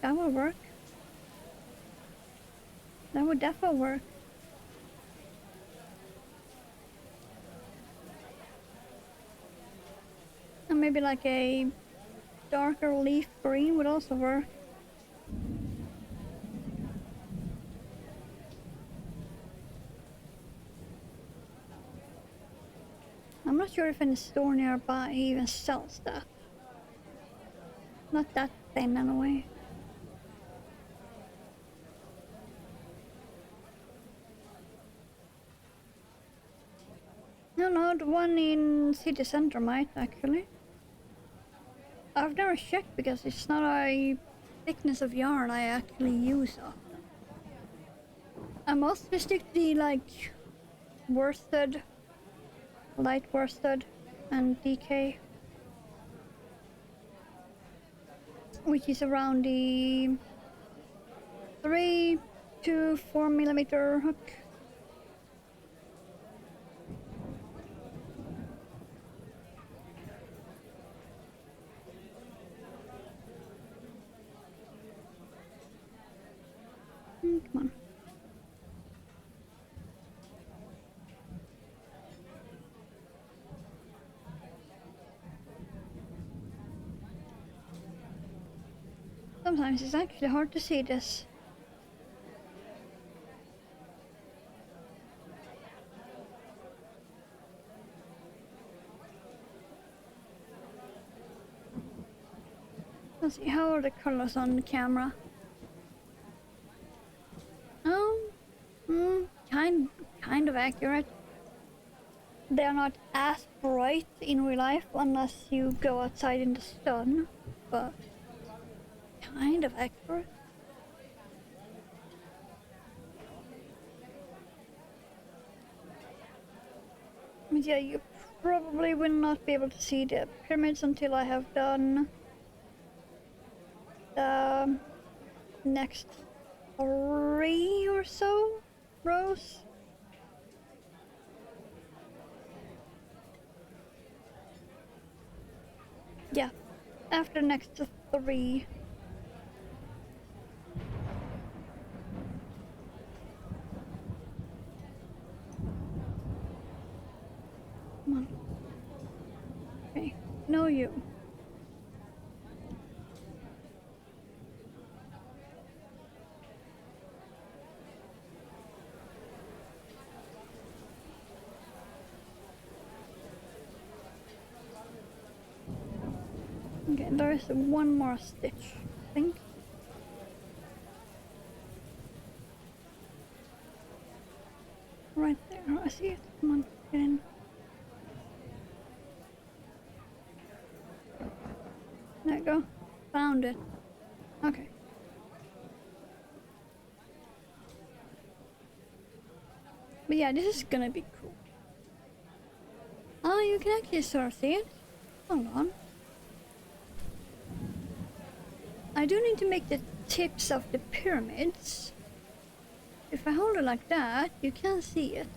That would work. That would definitely work. And maybe like a darker leaf green would also work. I'm not sure if any store nearby even sells that. Not that thin anyway. No, the one in city center might actually. I've never checked because it's not a thickness of yarn I actually use often. I mostly stick to the like worsted, light worsted, and DK, which is around the 3 to 4mm hook. Come on. Sometimes it's actually hard to see this. Let's see, how are the colors on the camera? Oh, kind of accurate. They're not as bright in real life unless you go outside in the sun, but kind of accurate. But yeah, you probably will not be able to see the pyramids until I have done the next 3 or so rows. Yeah, after next 3. Come on. Okay, no you. Okay, there is one more stitch, I think. Right there, I see it. Come on, get in. There you go. Found it. Okay. But yeah, this is gonna be cool. Oh, you can actually sort of see it. Hold on. I do need to make the tips of the pyramids. If I hold it like that, you can see it.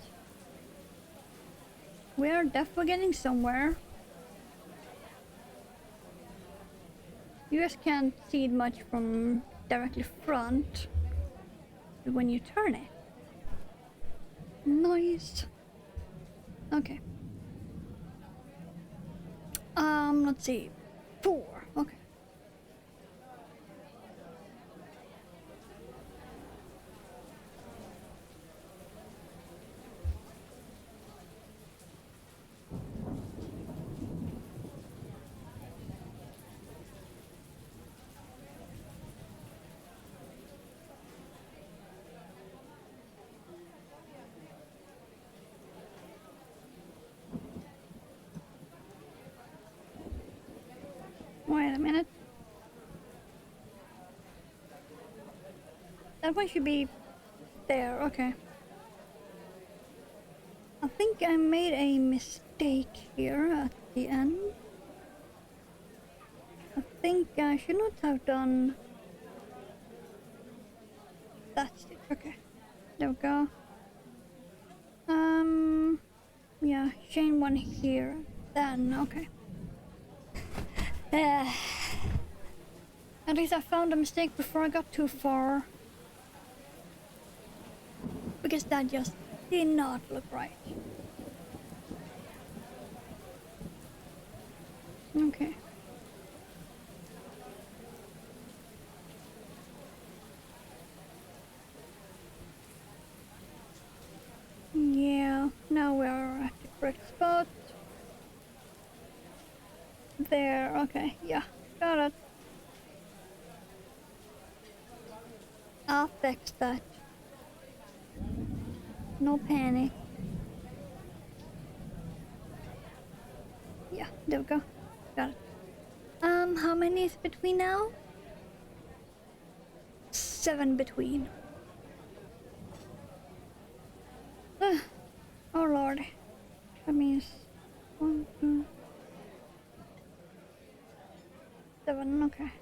We are definitely getting somewhere. You guys can't see it much from directly front when you turn it. Nice. Okay. Let's see. 4. Okay. Wait a minute. That one should be there, okay. I think I made a mistake here at the end. I think I should not have done that stitch. Okay, there we go. Yeah, chain one here, then, okay. At least I found a mistake before I got too far. Because that just did not look right. Okay. Yeah, now we are at the correct spot. There, okay, yeah, got it. I'll fix that. No panic. Yeah, there we go. Got it. How many is between now? 7 between. Oh lord. That means 1, 2, 7, okay.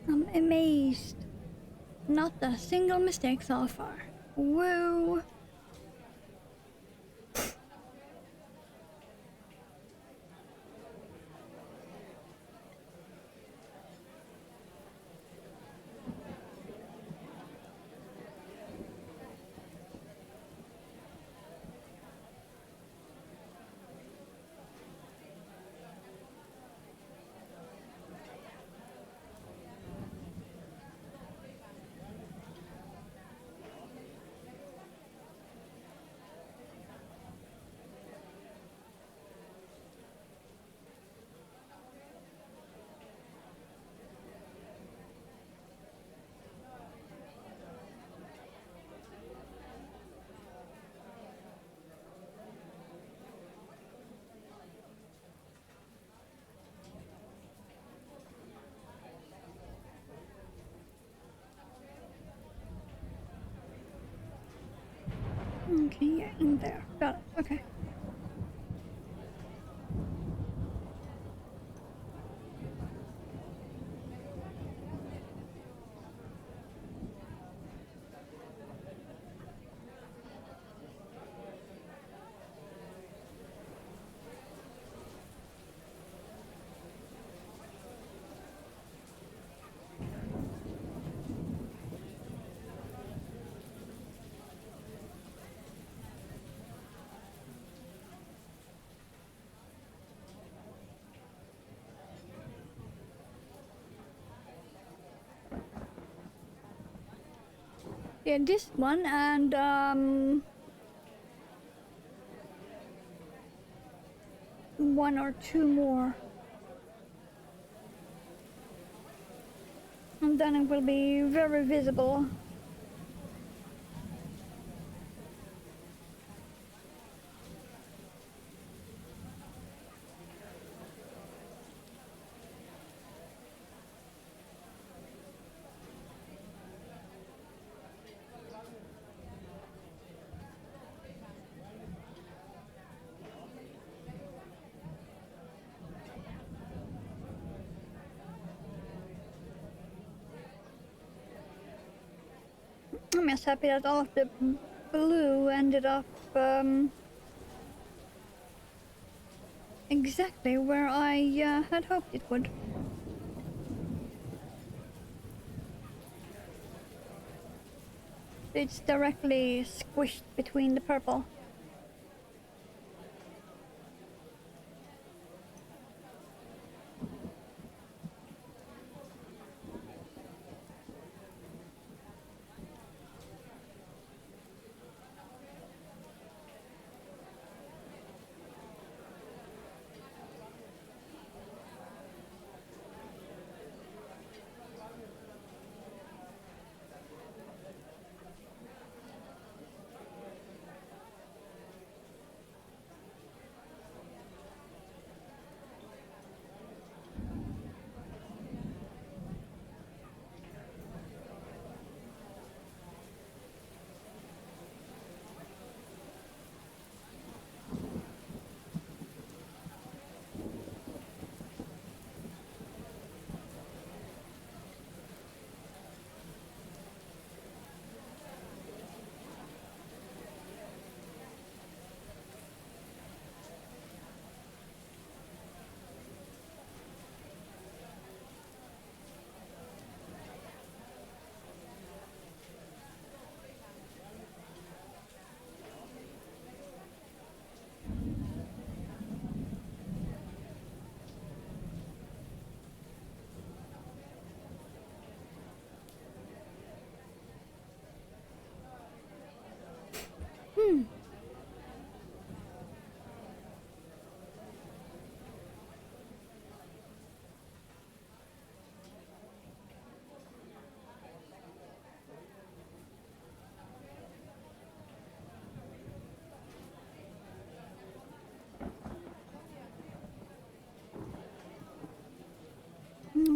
I'm amazed. Not a single mistake so far. Whoa. Okay, yeah, in there. Got it. Okay. Yeah, this one and one or two more. And then it will be very visible. I'm just happy that all of the blue ended up exactly where I had hoped it would. It's directly squished between the purple.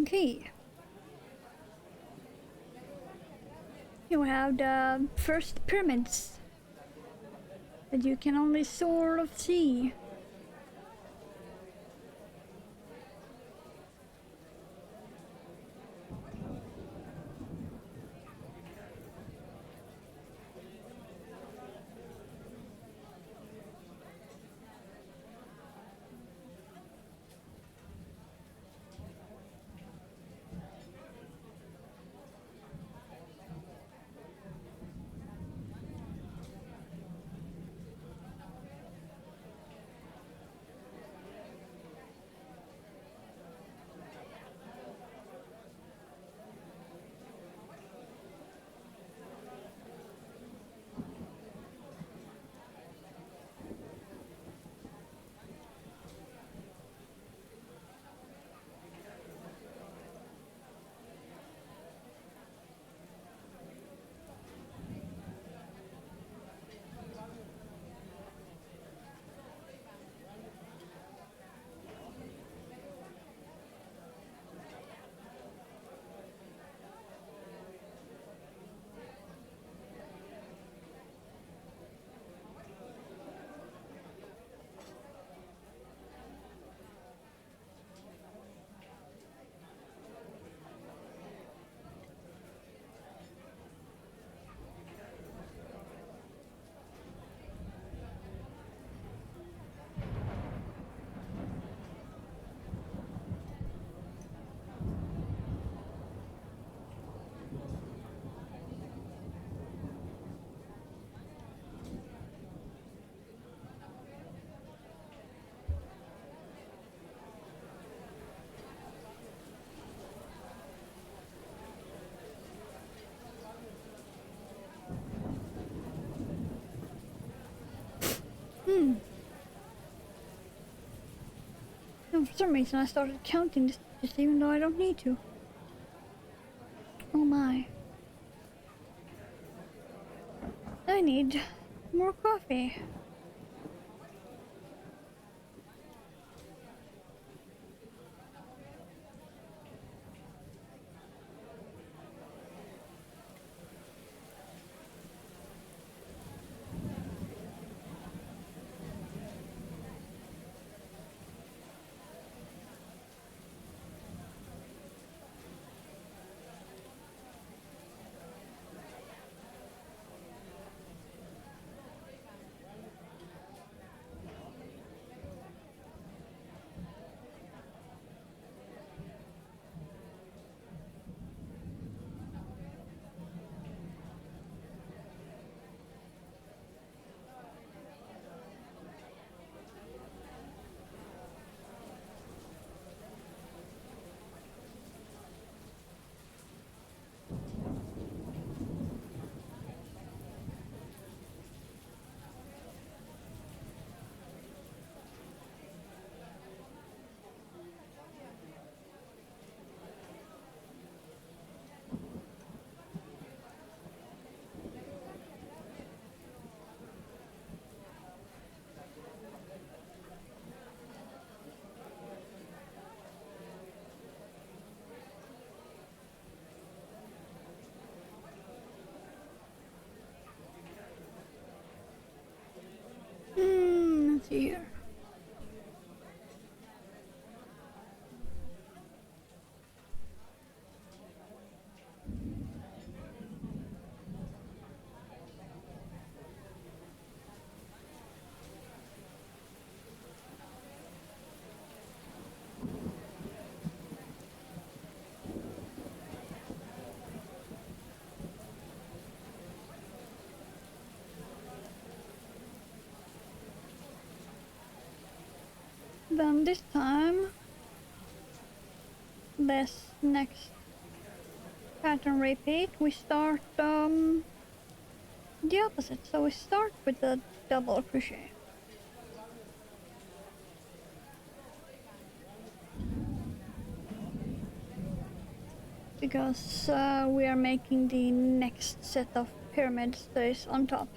Okay. You have the first pyramids that you can only sort of see. Hmm. And for some reason I started counting this just even though I don't need to. Oh my. I need more coffee. Let's see here. Then this time, this next pattern repeat, we start the opposite. So we start with the double crochet. Because we are making the next set of pyramid stays on top.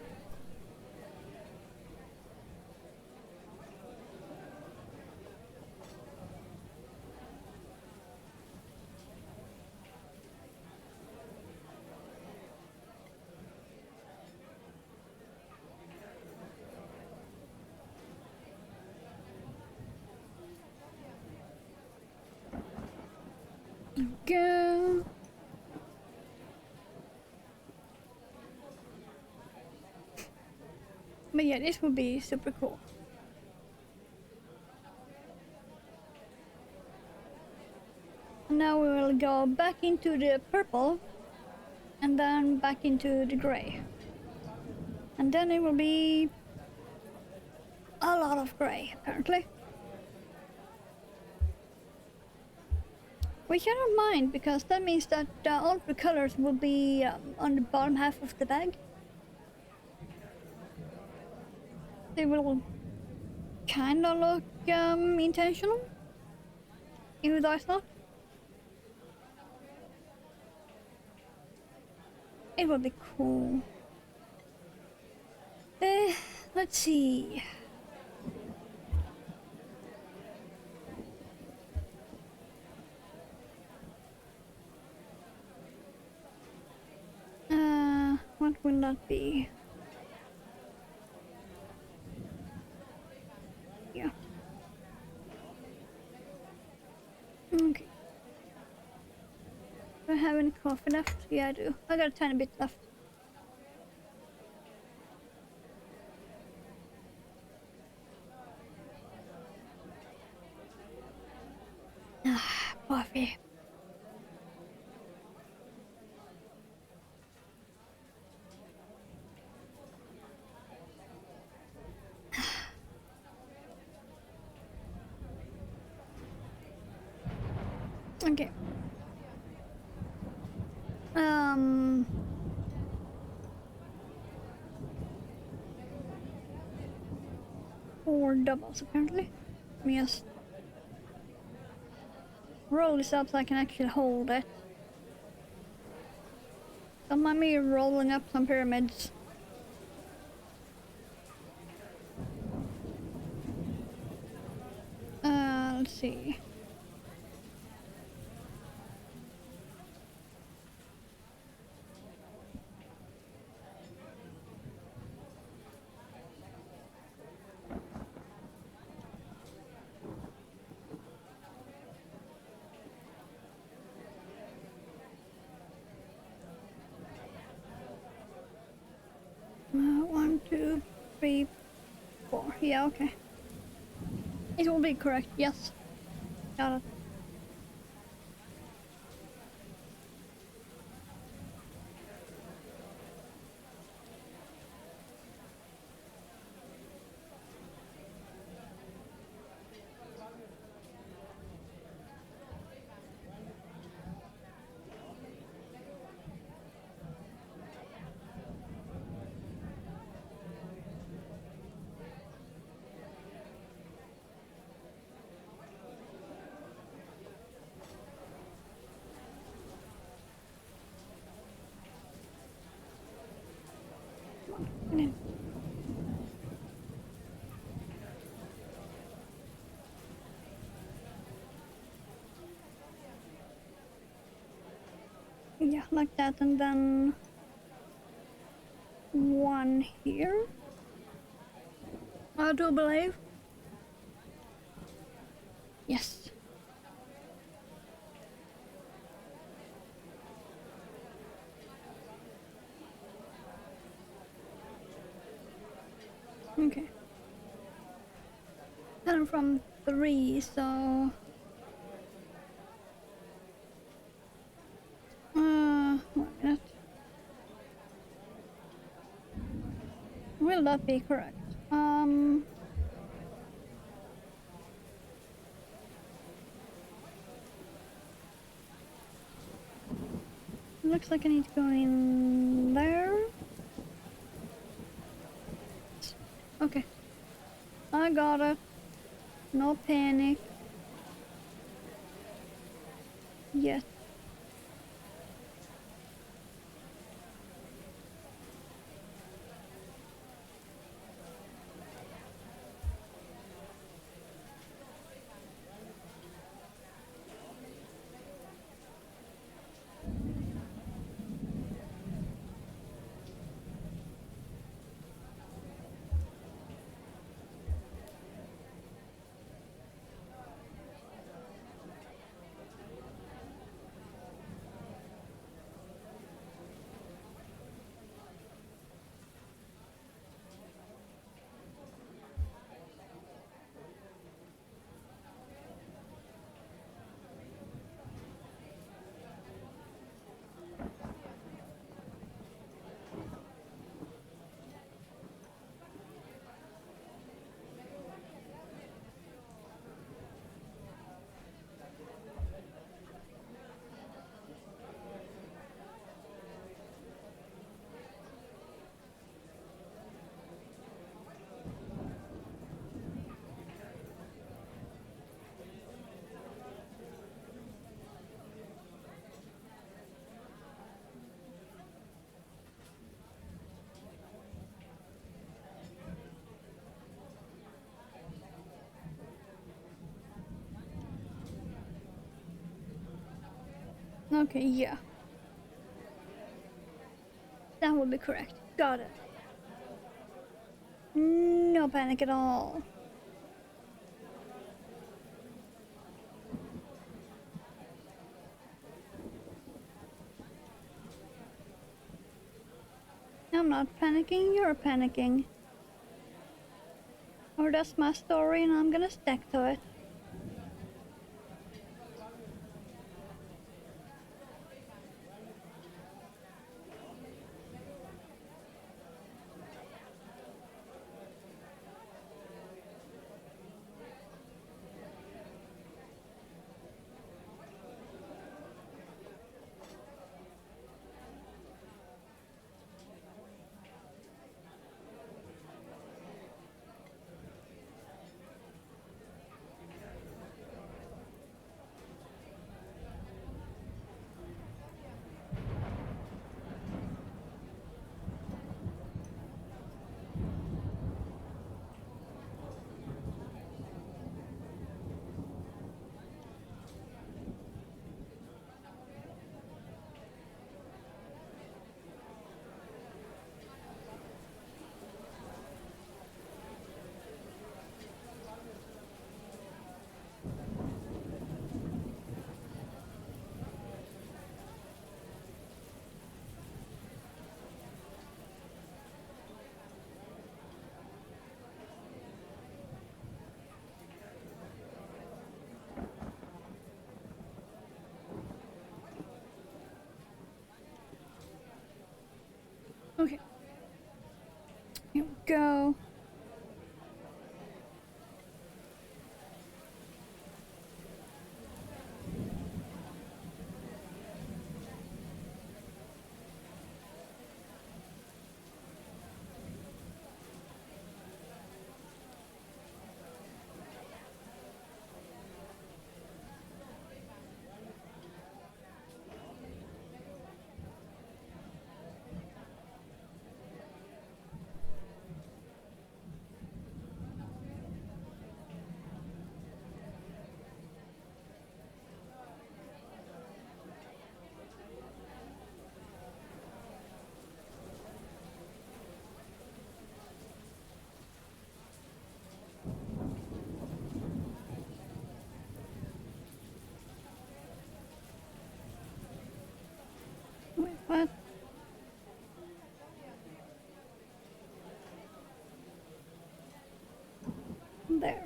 Go. But yeah, this would be super cool. Now we will go back into the purple and then back into the gray. And then it will be a lot of gray, apparently. Which I don't mind, because that means that all the colors will be on the bottom half of the bag. They will kinda look intentional, even though it's not. It will be cool. Let's see. What will that be? Yeah. Okay. Do I have any coffee left? Yeah, I do. I got a tiny bit left. Ah, coffee. Okay. 4 doubles apparently. Let me just roll this up so I can actually hold it. Don't mind me rolling up some pyramids. Let's see. One, two, three, four. Yeah, okay. It will be correct, yes. Got it. Get in. Yeah, like that, and then one here. I do believe. Yes. Okay. And from 3, so one minute. Will that be correct? Looks like I need to go in there. Okay. I got it. No panic. Yet. Okay, yeah. That would be correct. Got it. No panic at all. I'm not panicking, you're panicking. Or that's my story and I'm gonna stick to it. go. Wait, what? There.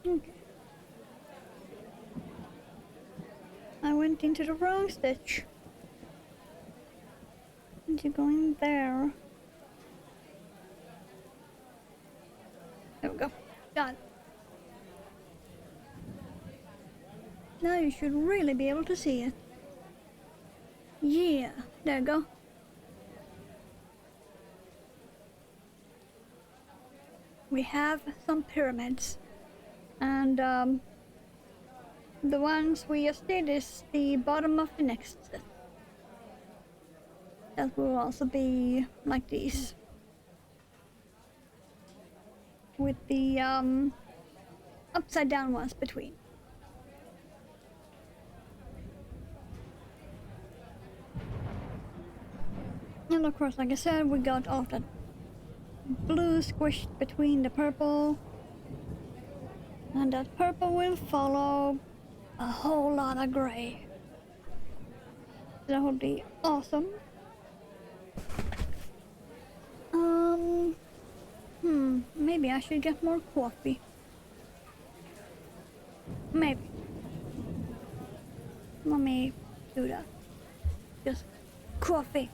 Okay. I went into the wrong stitch. And you're going there. There we go. Got it. Now you should really be able to see it. Yeah, there you go. We have some pyramids. And the ones we just did is the bottom of the next set. That will also be like these. With the upside down ones between. And of course, like I said, we got all that blue squished between the purple. And that purple will follow a whole lot of gray. That would be awesome. Maybe I should get more coffee. Maybe. Let me do that. Just coffee.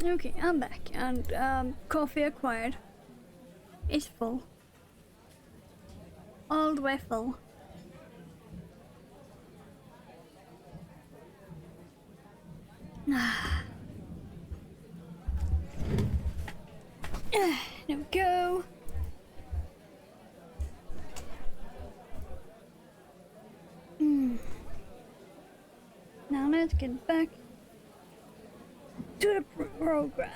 Okay, I'm back, and coffee acquired is full. All the way full. There we go. Now let's get back to the program.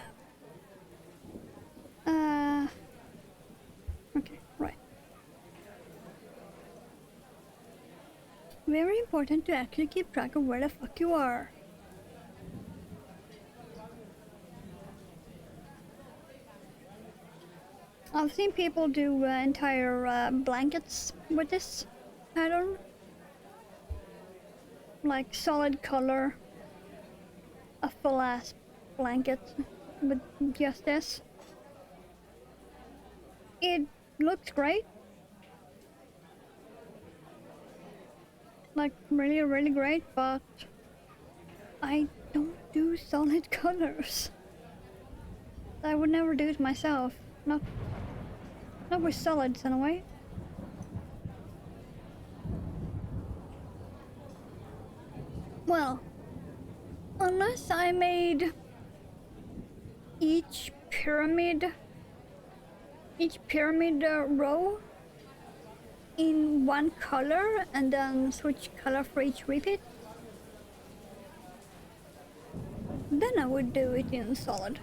Okay, right. Very important to actually keep track of where the fuck you are. I've seen people do entire blankets with this pattern. Like solid color, a full ass blanket with just this. It looks great. Like really, really great, but I don't do solid colors. I would never do it myself. Not with solids anyway. Well, unless I made each pyramid row in one color and then switch color for each repeat, then I would do it in solid.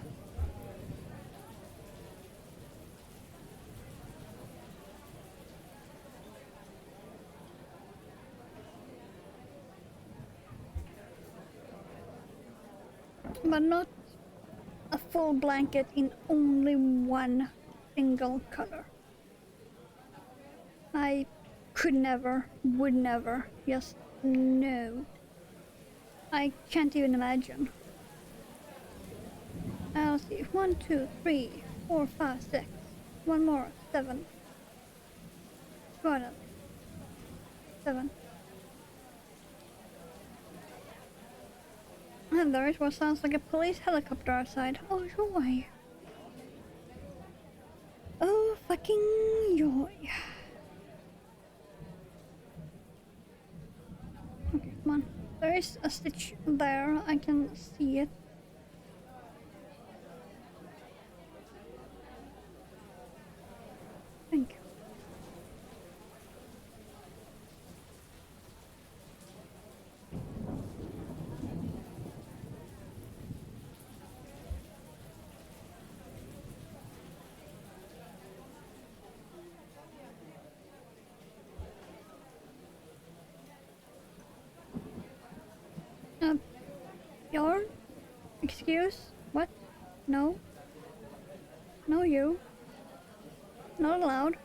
But not a full blanket in only one single color. I could never, would never, just no. I can't even imagine. I'll see. 1, 2, 3, 4, 5, 6. One more. 7. Got it. 7. And there is what sounds like a police helicopter outside. Oh, joy. Oh, fucking joy. Okay, come on. There is a stitch there. I can see it. Thank you. Your excuse? What? No. No, you. Not allowed.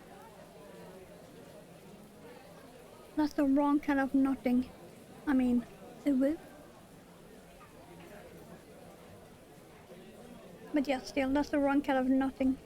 That's the wrong kind of nodding. I mean, it will. But yeah, still, that's the wrong kind of nodding.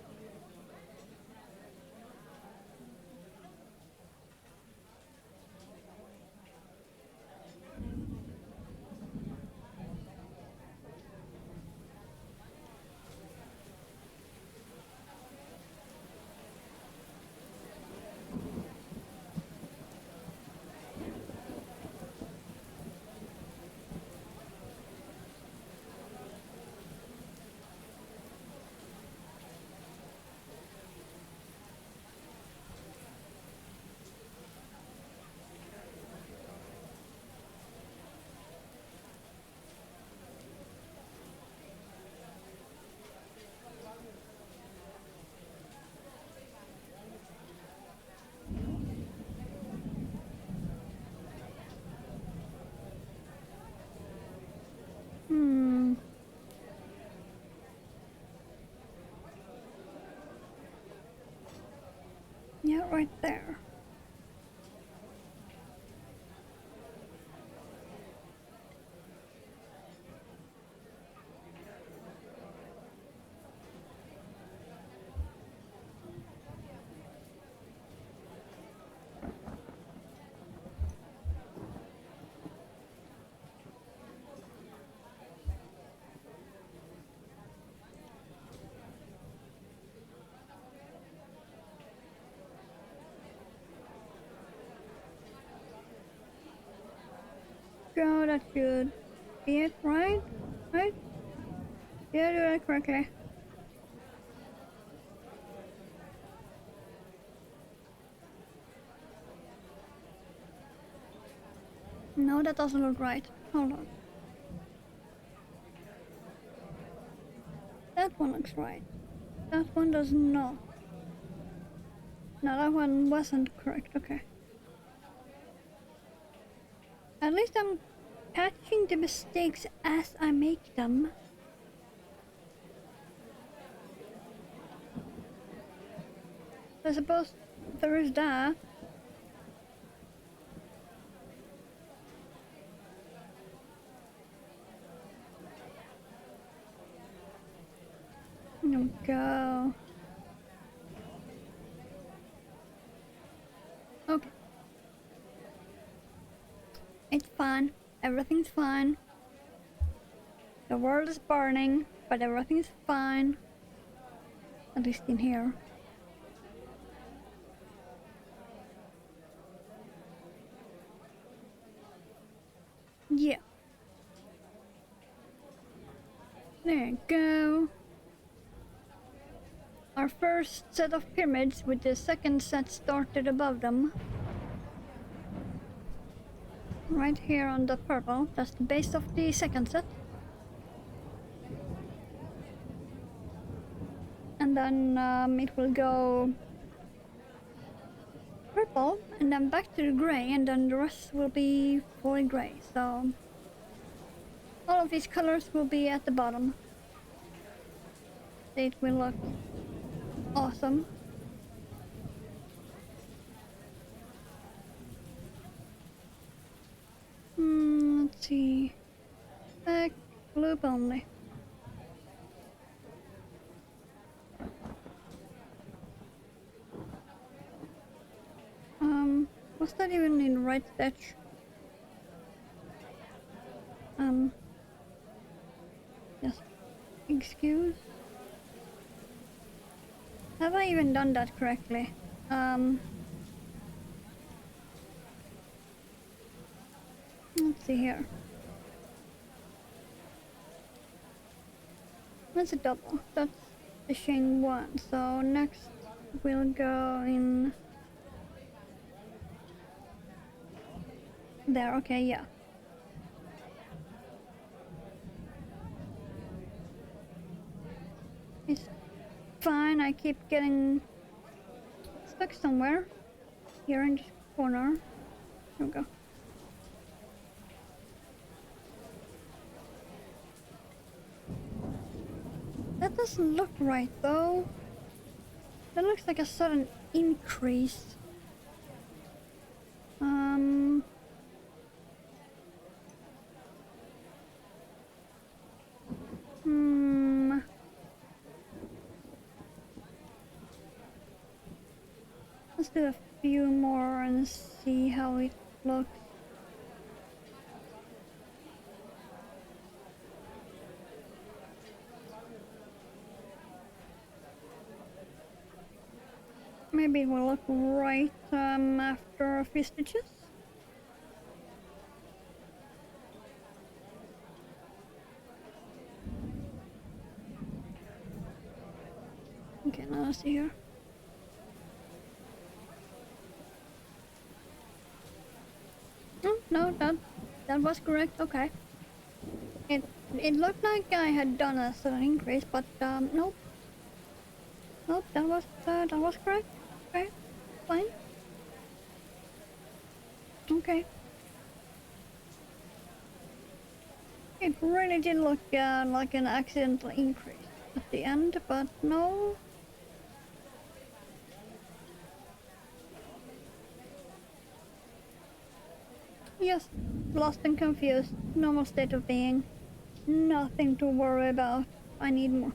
Yeah, right there. go, that should be it, right? Right? Did I do that correctly? No, that doesn't look right. Hold on. That one looks right. That one does not. No, that one wasn't correct. Okay. At least I'm catching the mistakes as I make them. I suppose there is that. Go. Okay. It's fine. Everything's fine. The world is burning, but everything's fine. At least in here. Yeah. There you go. Our first set of pyramids with the second set started above them. Right here on the purple, that's the base of the second set. And then it will go purple and then back to the grey, and then the rest will be fully grey. So all of these colors will be at the bottom. It will look awesome. Let's see. Back loop only. Was that even in the right stitch? Yes. Excuse? Have I even done that correctly? Let's see here. That's a double. That's the chain one. So next we'll go in there. Okay, yeah. It's fine. I keep getting stuck somewhere here in this corner. There we go. That doesn't look right though. That looks like a sudden increase. Let's do a few more and see how it looks. Maybe it will look right after a few stitches. Okay, now let's see here. No, that was correct. Okay. It looked like I had done a sudden increase, but nope. Nope, that was correct. Okay, fine. Okay. It really did look like an accidental increase at the end, but no. Yes, lost and confused. Normal state of being. Nothing to worry about. I need more.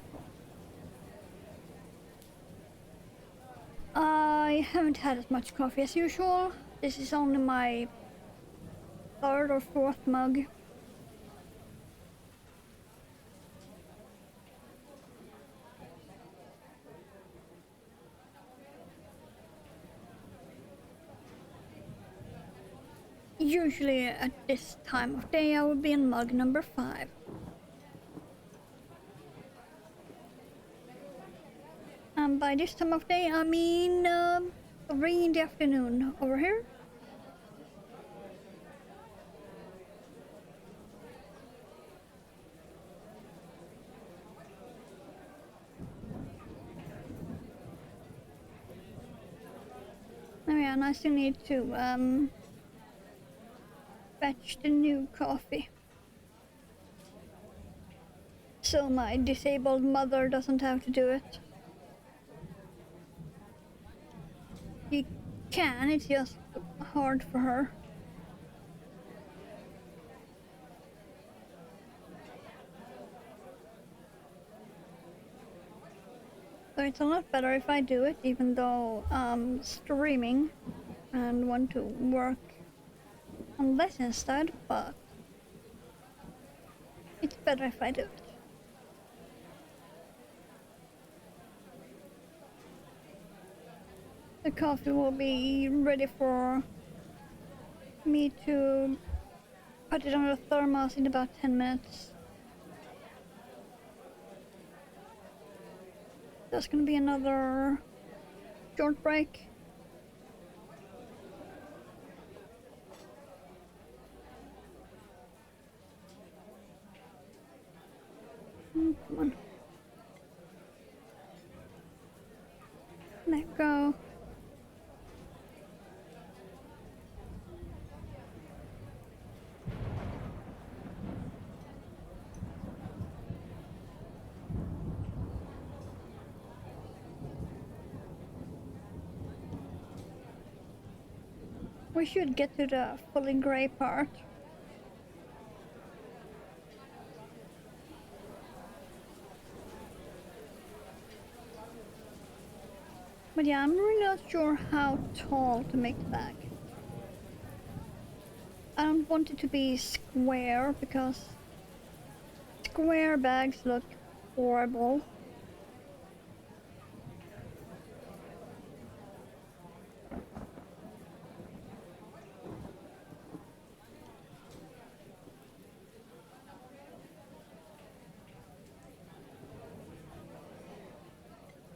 I haven't had as much coffee as usual. This is only my third or fourth mug. Usually at this time of day I would be in mug number 5. And by this time of day I mean 3 in the afternoon over here. Oh yeah, and I still need to fetch the new coffee, so my disabled mother doesn't have to do it. She can, it's just hard for her. So it's a lot better if I do it, even though I'm streaming and want to work on this instead, but it's better if I do it. The coffee will be ready for me to put it on the thermos in about 10 minutes. There's gonna be another short break. Come on. Let go. We should get to the fully gray part. But yeah, I'm really not sure how tall to make the bag. I don't want it to be square because square bags look horrible.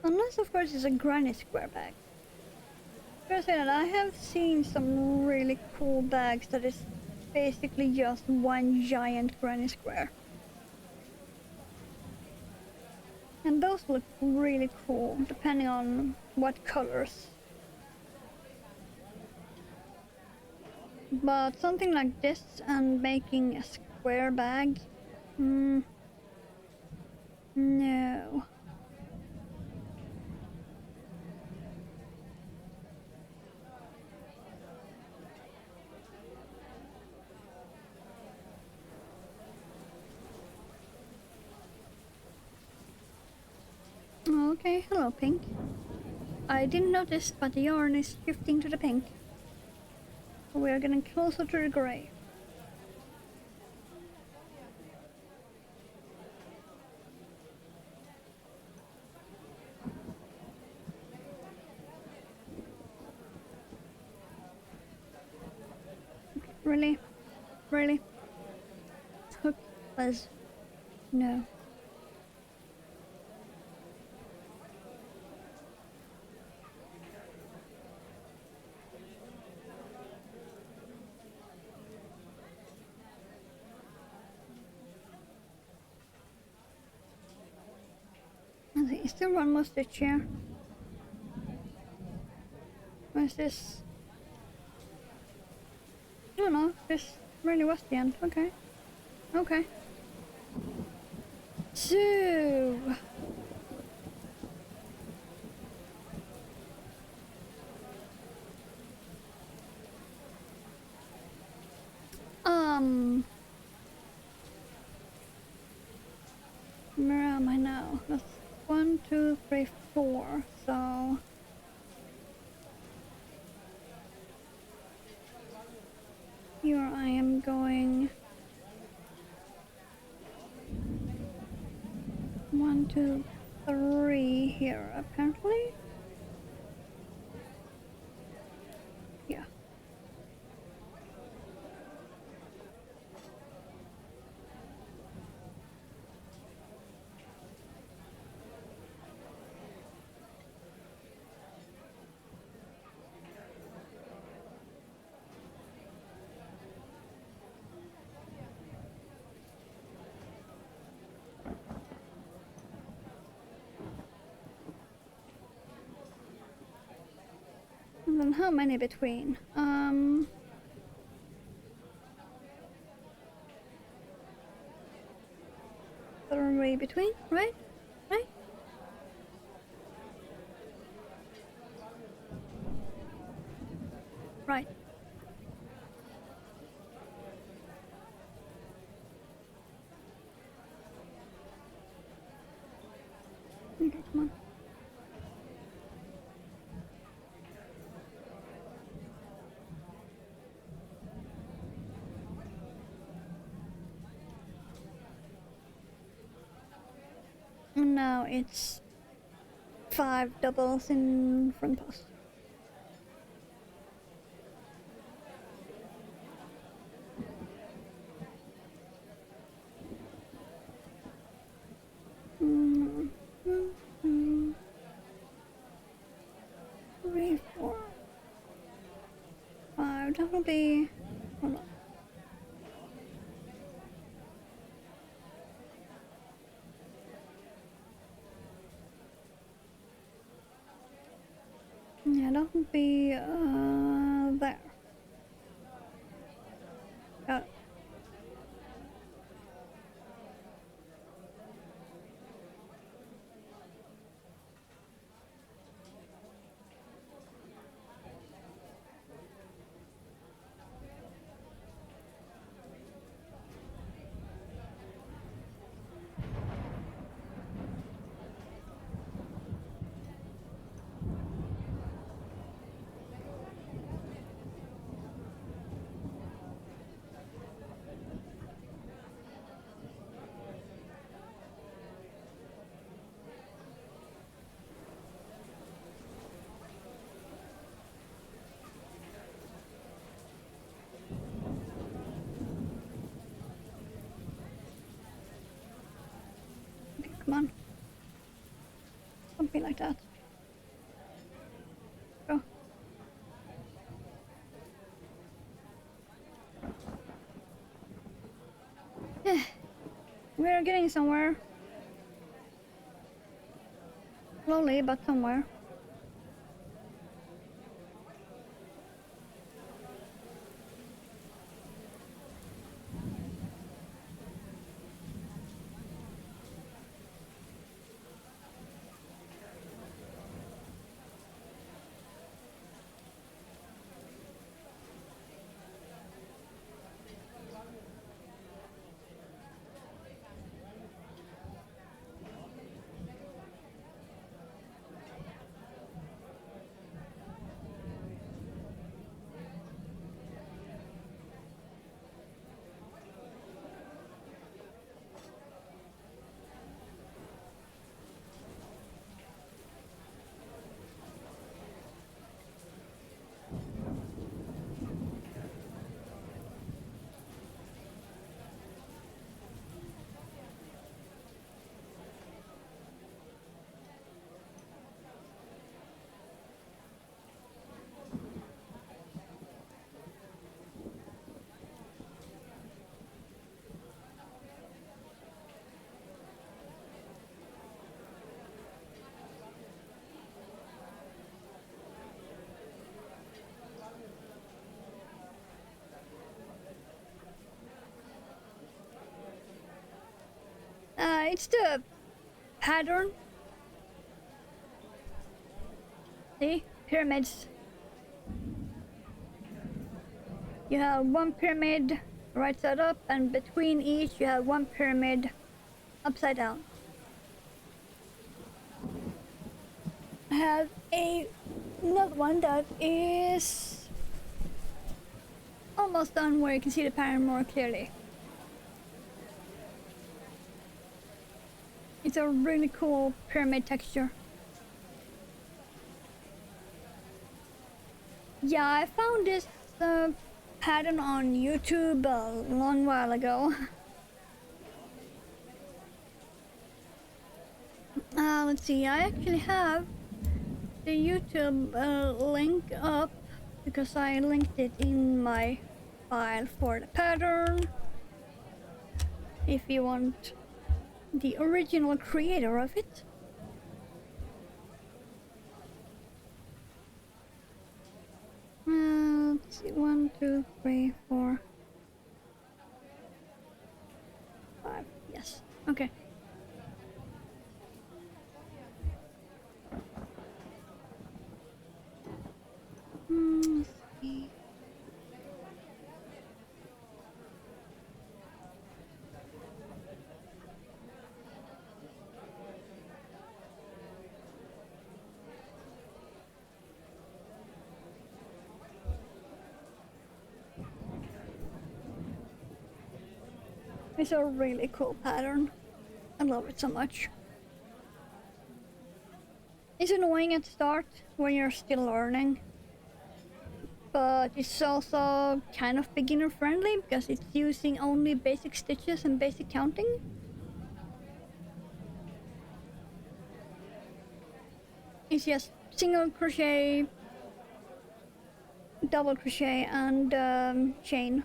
Unless of course it's a granny square bag. First say that I have seen some really cool bags that is basically just one giant granny square. And those look really cool, depending on what colors. But something like this and making a square bag, no. Okay, hello pink. I didn't notice, but the yarn is shifting to the pink. We are getting closer to the gray. Really? Really? Hook, buzz. No. Is there one more stitch here? Where's this? I don't know, this really was the end. Okay. Okay. So... Where am I now? That's 1, 2, 3, 4. So... Here I am going... 1, 2, 3 here, apparently. Yeah. then how many between? 3 between, right? Right? Right. Okay, come on. And now it's 5 doubles in front post. Mm, mm, mm. 3, 4, 5. That will be. Hold on. Yeah, that will be there. Got it. Okay, come on. Don't be like that. Go. We're getting somewhere. Slowly, but somewhere. It's the pattern. See? Pyramids. You have one pyramid right side up, and between each you have one pyramid upside down. I have another one that is almost done, where you can see the pattern more clearly. It's a really cool pyramid texture. Yeah, I found this pattern on YouTube a long while ago. Let's see, I actually have the YouTube link up because I linked it in my file for the pattern. If you want the original creator of it. Let's see, 1, 2, 3, 4, 5. Yes. Okay. Let's see. It's a really cool pattern. I love it so much. It's annoying at the start when you're still learning, but it's also kind of beginner friendly because it's using only basic stitches and basic counting. It's just single crochet, double crochet, and chain.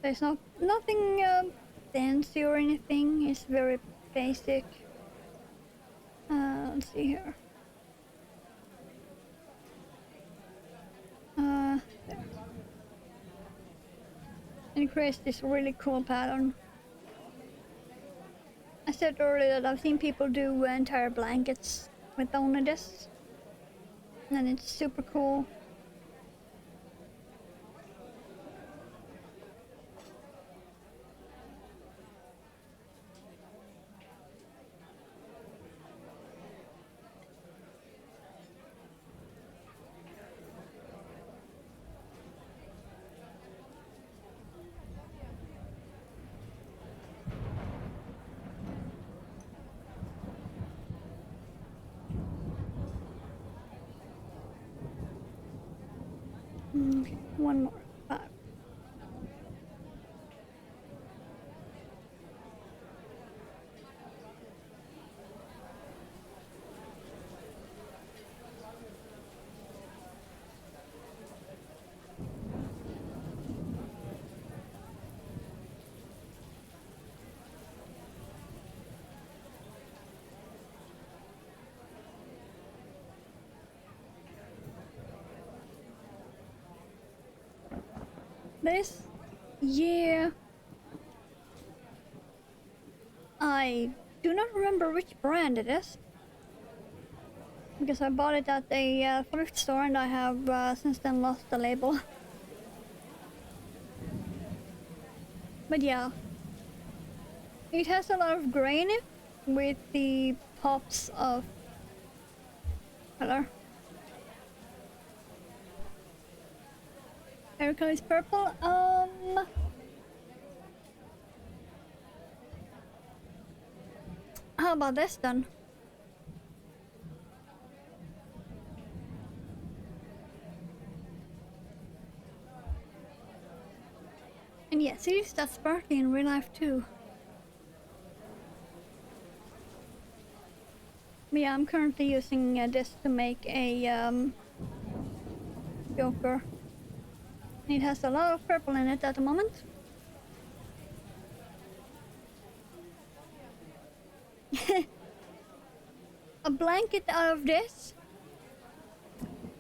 There's nothing fancy or anything. It's very basic. Let's see here. There. And it creates this really cool pattern. I said earlier that I've seen people do entire blankets with only this, and it's super cool. Okay, one more. 5. This year, I do not remember which brand it is, because I bought it at a thrift store and I have since then lost the label. But yeah, it has a lot of gray in it with the pops of color. Erica is purple. How about this then? And yes, it is that sparkly in real life too. But yeah, I'm currently using this to make a Joker. It has a lot of purple in it at the moment. A blanket out of this,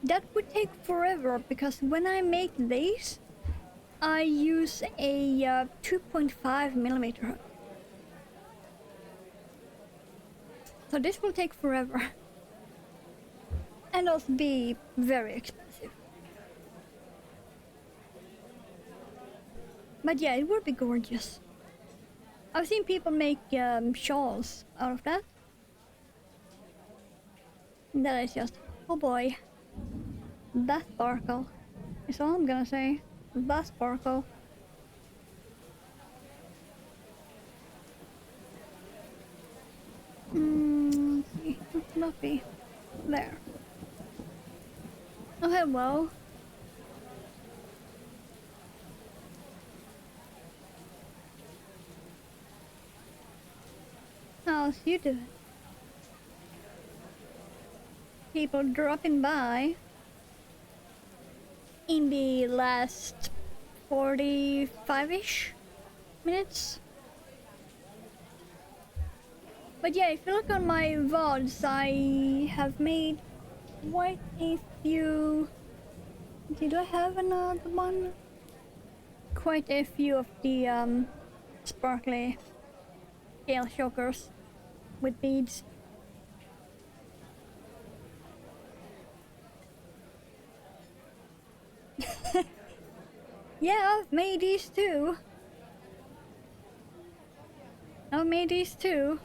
that would take forever, because when I make these, I use a 2.5 millimeter hook. So this will take forever. And also be very expensive. But yeah, it would be gorgeous. I've seen people make shawls out of that. And that is just, oh boy. That sparkle is all I'm gonna say. That sparkle. Let's see, what's fluffy? There. Oh, hello. How's you doing? People dropping by in the last 45-ish minutes. But yeah, if you look on my VODs, I have made quite a few. Did I have another one? Quite a few of the sparkly scale chokers with beads. Yeah, I've made these too. I've made these too.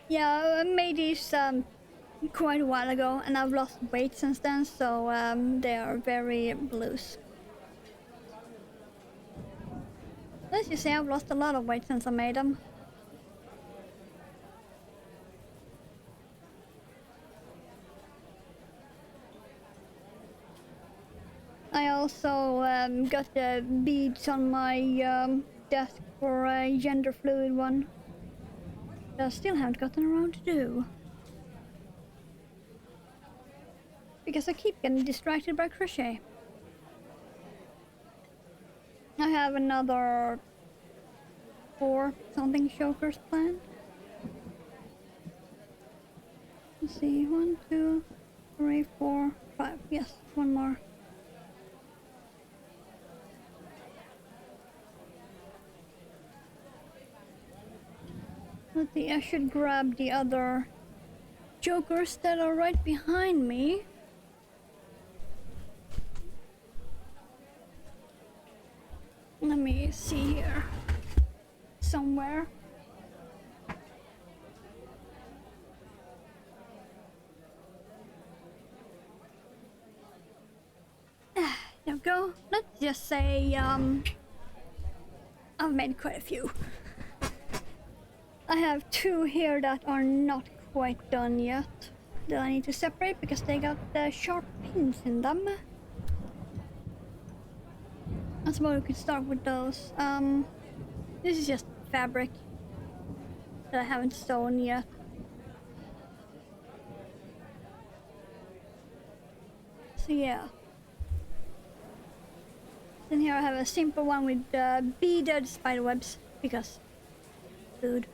Yeah, I made these quite a while ago, and I've lost weight since then, so they are very loose. Let's just say I've lost a lot of weight since I made them. I also got the beads on my desk for a gender fluid one that I still haven't gotten around to do. Because I keep getting distracted by crochet. I have another 4 something chokers planned. Let's see, 1, 2, 3, 4, 5. Yes, one more. Let's see, I should grab the other chokers that are right behind me. Let me see here. Somewhere. There we go. Let's just say I've made quite a few. I have 2 here that are not quite done yet that I need to separate because they got the sharp pins in them. I suppose we could start with those. This is just fabric that I haven't sewn yet. So yeah. Then here I have a simple one with beaded spiderwebs because food.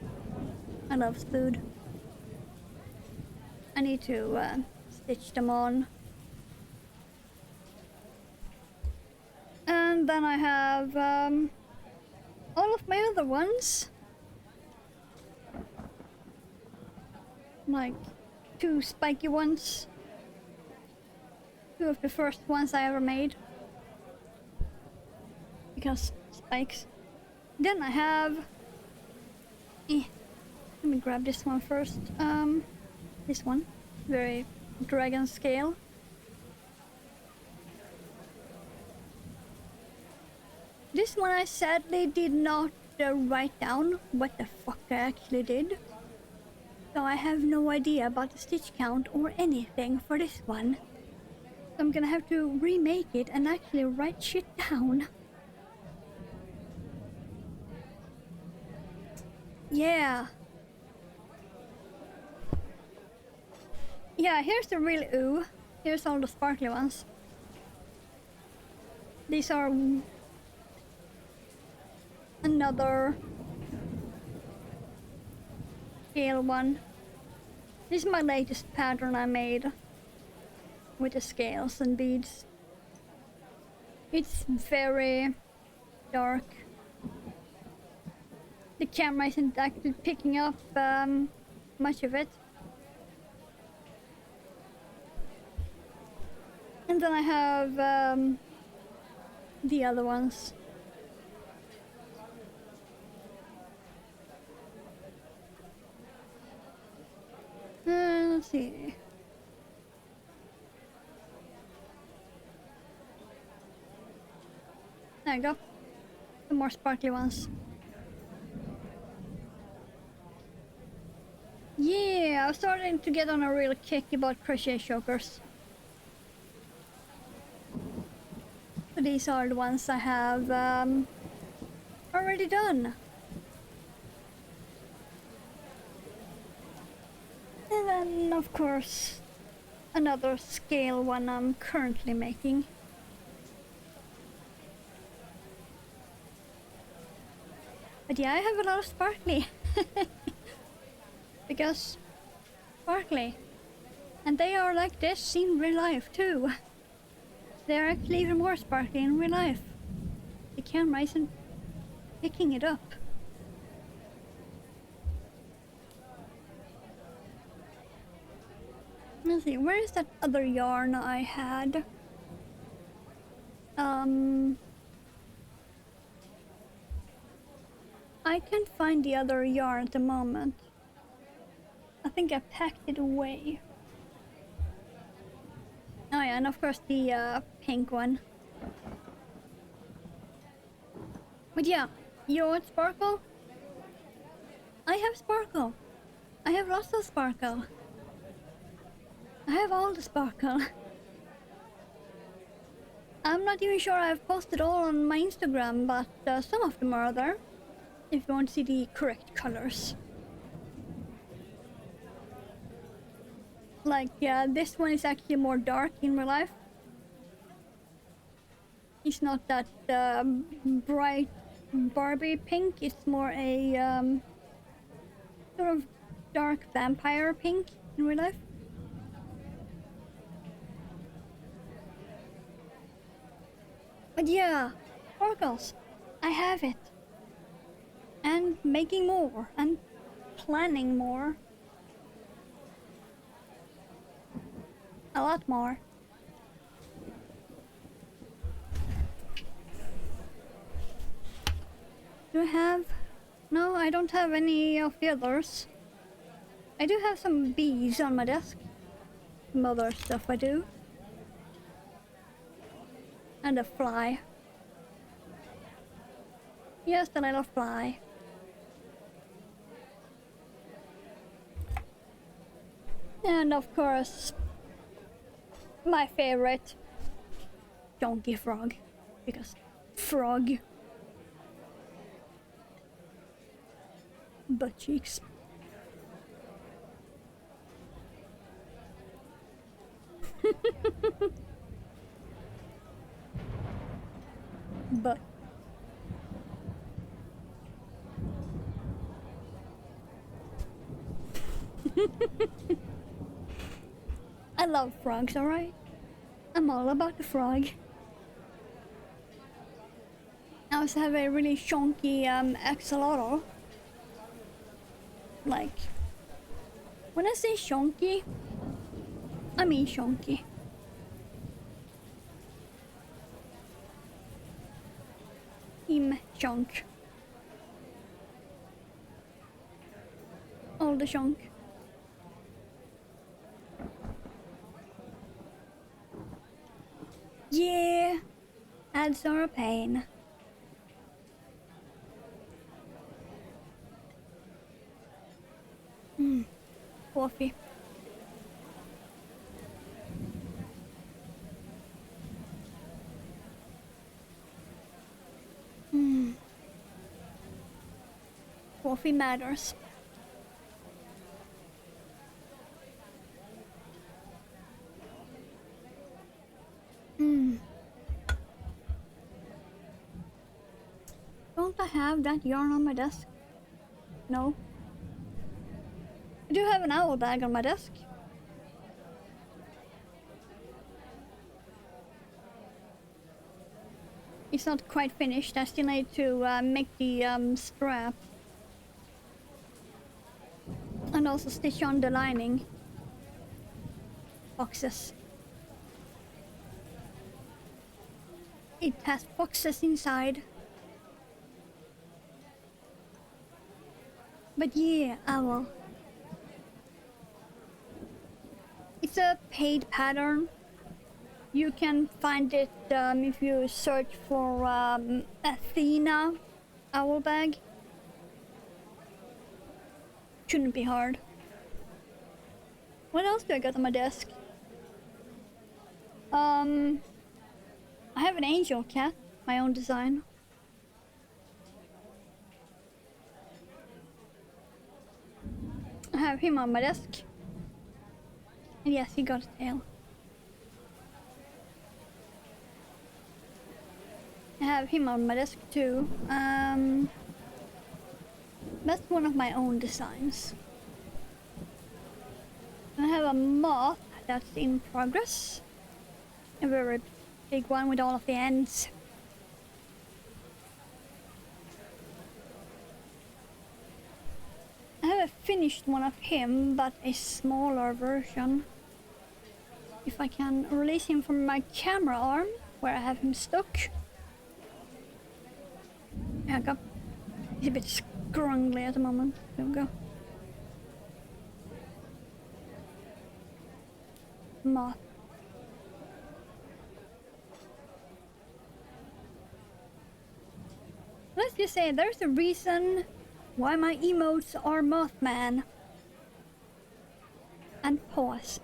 I love food. I need to stitch them on. And then I have all of my other ones. Like 2 spiky ones. 2 of the first ones I ever made. Because spikes. Then I have... let me grab this one first. This one. Very dragon scale. This one I sadly did not write down what the fuck I actually did. So I have no idea about the stitch count or anything for this one. So I'm gonna have to remake it and actually write shit down. Yeah. Yeah, here's the real ooh. Here's all the sparkly ones. These are another scale one. This is my latest pattern I made with the scales and beads. It's very dark. The camera isn't actually picking up much of it. And then I have the other ones. Let's see. There you go. Some more sparkly ones. Yeah, I'm starting to get on a real kick about crochet chokers. So these are the ones I have already done. And And of course, another scale one I'm currently making. But yeah, I have a lot of sparkly. Because sparkly. And they are like this in real life too. They're actually even more sparkly in real life. The camera isn't picking it up. Let's see, where is that other yarn I had? I can't find the other yarn at the moment. I think I packed it away. Oh yeah, and of course the pink one. But yeah, you want sparkle? I have sparkle. I have lots of sparkle. I have all the sparkle. I'm not even sure I've posted all on my Instagram, but some of them are there. If you want to see the correct colors. Like, yeah, this one is actually more dark in real life. It's not that bright Barbie pink, it's more a sort of dark vampire pink in real life. But yeah, sparkles, I have it. And making more, and planning more. A lot more. Do I have? No, I don't have any of the others. I do have some bees on my desk. Some other stuff I do. And a fly. Yes, the little fly. And of course, my favorite, donkey frog. Because frog. Butt cheeks. But I love frogs, alright? I'm all about the frog. I also have a really chunky axolotl. Like, when I say chunky, I mean chunky. Him chunk. All the chunk. Yeah, ads are a pain. Coffee. Coffee matters. Don't I have that yarn on my desk? No. I do have an owl bag on my desk. It's not quite finished. I still need to make the strap. And also stitch on the lining. Boxes. It has boxes inside. But yeah, owl. It's a paid pattern. You can find it if you search for Athena owl bag. Shouldn't be hard. What else do I got on my desk? I have an angel cat, my own design. I have him on my desk. And yes, he got a tail. I have him on my desk too. That's one of my own designs. I have a moth that's in progress. A very big one with all of the ends. I haven't finished one of him, but a smaller version. If I can release him from my camera arm, where I have him stuck. There we go. He's a bit scrungly at the moment. There we go. Moth. Let's just say there's a reason why my emotes are Mothman and Pause.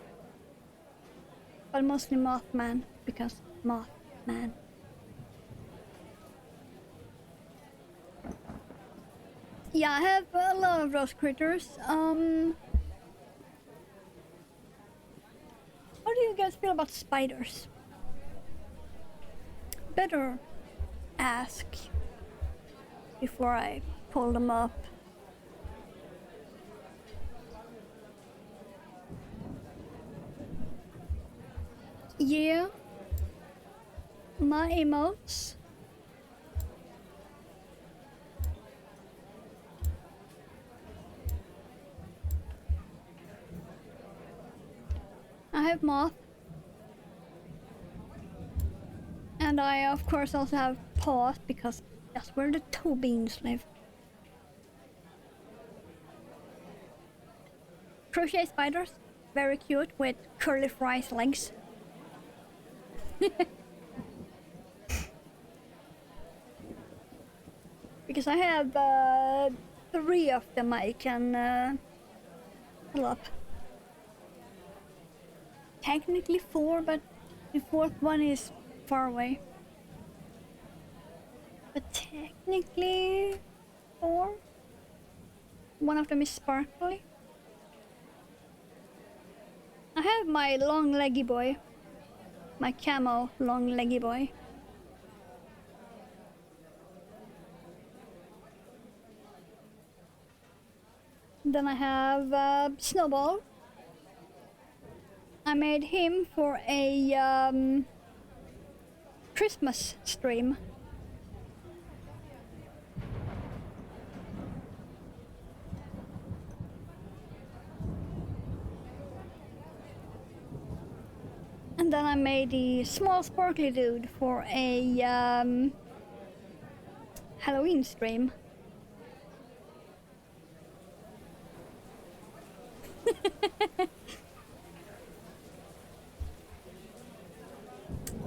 But mostly Mothman, because Mothman. Yeah, I have a lot of those critters. How do you guys feel about spiders? Better ask before I pull them up. Yeah, my emotes. I have moth. And I of course also have paws because that's where the toe beans live. Crochet spiders, very cute with curly fries legs. Because I have 3 of them I can pull up. Technically 4, but the 4th one is far away. But technically 4. One of them is sparkly. I have my long leggy boy. My camo long leggy boy. Then I have Snowball. I made him for a Christmas stream. And then I made the small sparkly dude for a Halloween stream.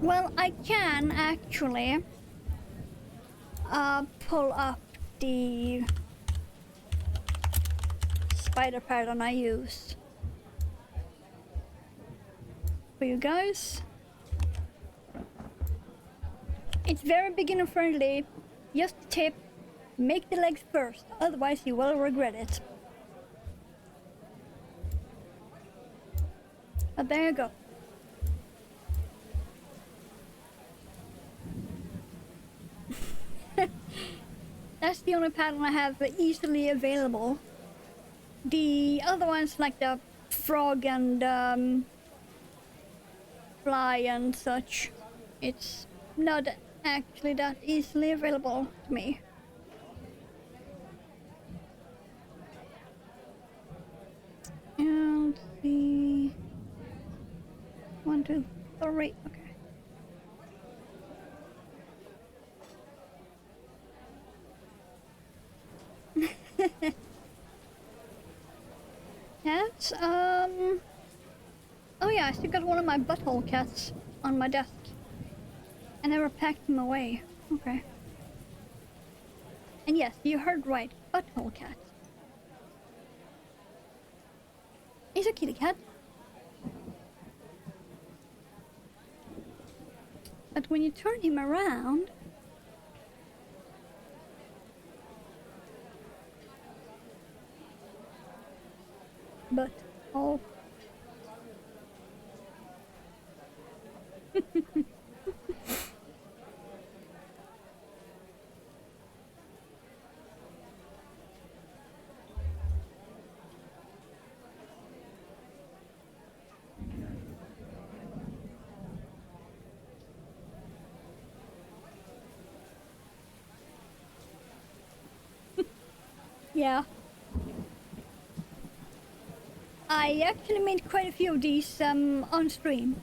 Well, I can actually pull up the spider pattern I used for you guys. It's very beginner friendly. Just a tip, make the legs first, otherwise you will regret it. But there you go. That's the only pattern I have easily available. The other ones, like the frog and fly and such, it's not actually that easily available to me. And the 1, 2, 3. Okay. Cats, oh yeah, I still got one of my butthole cats on my desk. I never packed him away. Okay. And yes, you heard right, butthole cat. He's a kitty cat. But when you turn him around, but oh, Yeah. I actually made quite a few of these on stream.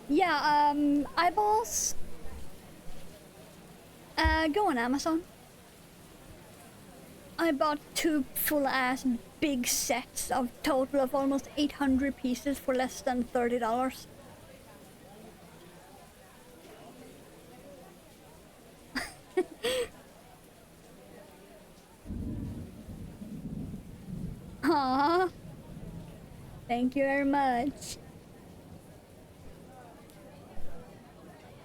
Yeah, eyeballs. Go on Amazon. I bought two full-ass big sets of total of almost 800 pieces for less than $30. Aww. Thank you very much.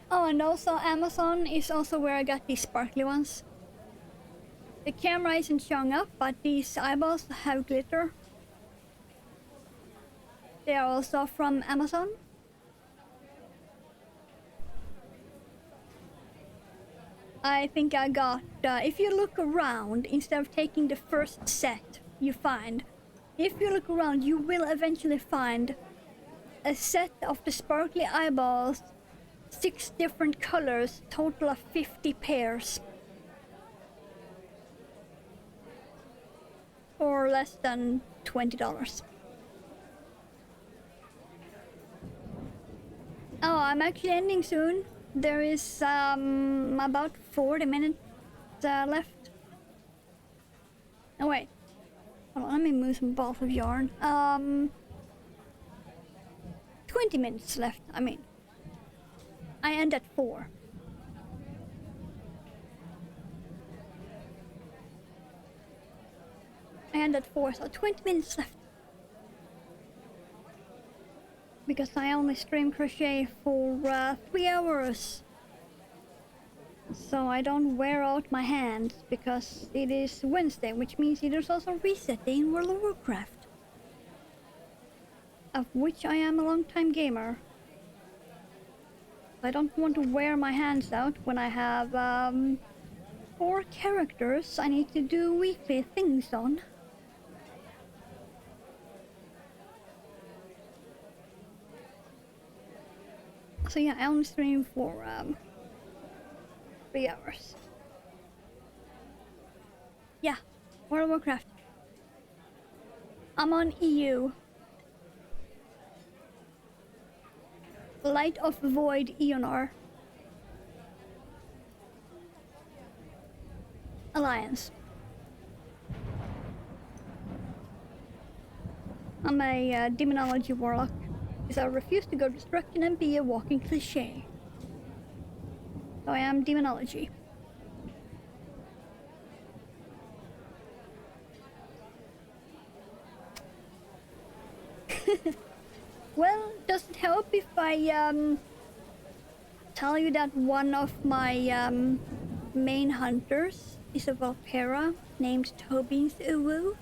Oh, and also Amazon is also where I got these sparkly ones. The camera isn't showing up, but these eyeballs have glitter. They are also from Amazon. I think I got, if you look around, instead of taking the first set you find, if you look around, you will eventually find a set of the sparkly eyeballs, 6 different colors, total of 50 pairs. For less than $20. Oh, I'm actually ending soon. There is about 40 minutes left. Oh wait, hold on, let me move some balls of yarn. 20 minutes left, I mean. I end at 4. I end at 4, so 20 minutes left. Because I only stream crochet for 3 hours. So I don't wear out my hands, because it is Wednesday, which means it is also reset day in World of Warcraft. Of which I am a long-time gamer. I don't want to wear my hands out when I have 4 characters I need to do weekly things on. So yeah, I only stream for 3 hours. Yeah, World of Warcraft. I'm on EU. Light of Void Eonar. Alliance. I'm a demonology warlock, because I refuse to go destruction and be a walking cliche. So I am demonology. Well, does it help if I tell you that one of my main hunters is a Valpera named Tobin's Uwu?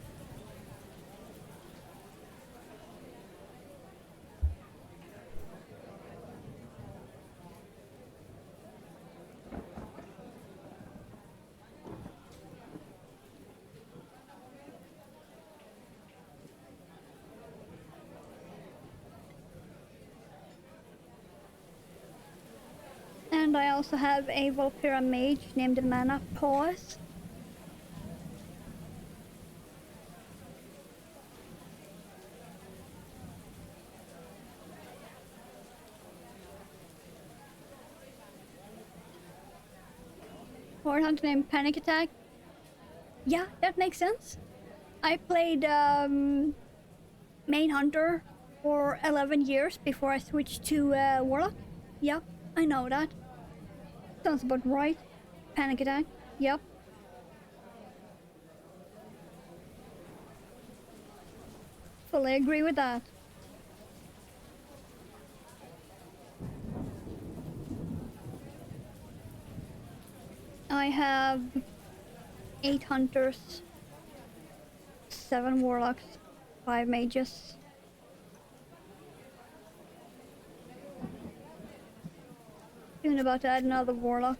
And I also have a Valpera mage named Mana Paws. Horde hunter named Panic Attack. Yeah, that makes sense. I played main hunter for 11 years before I switched to warlock. Yep, I know that. Sounds about right. Panic Attack. Yep. Fully agree with that. I have 8 hunters, 7 warlocks, 5 mages. soon about to add another warlock.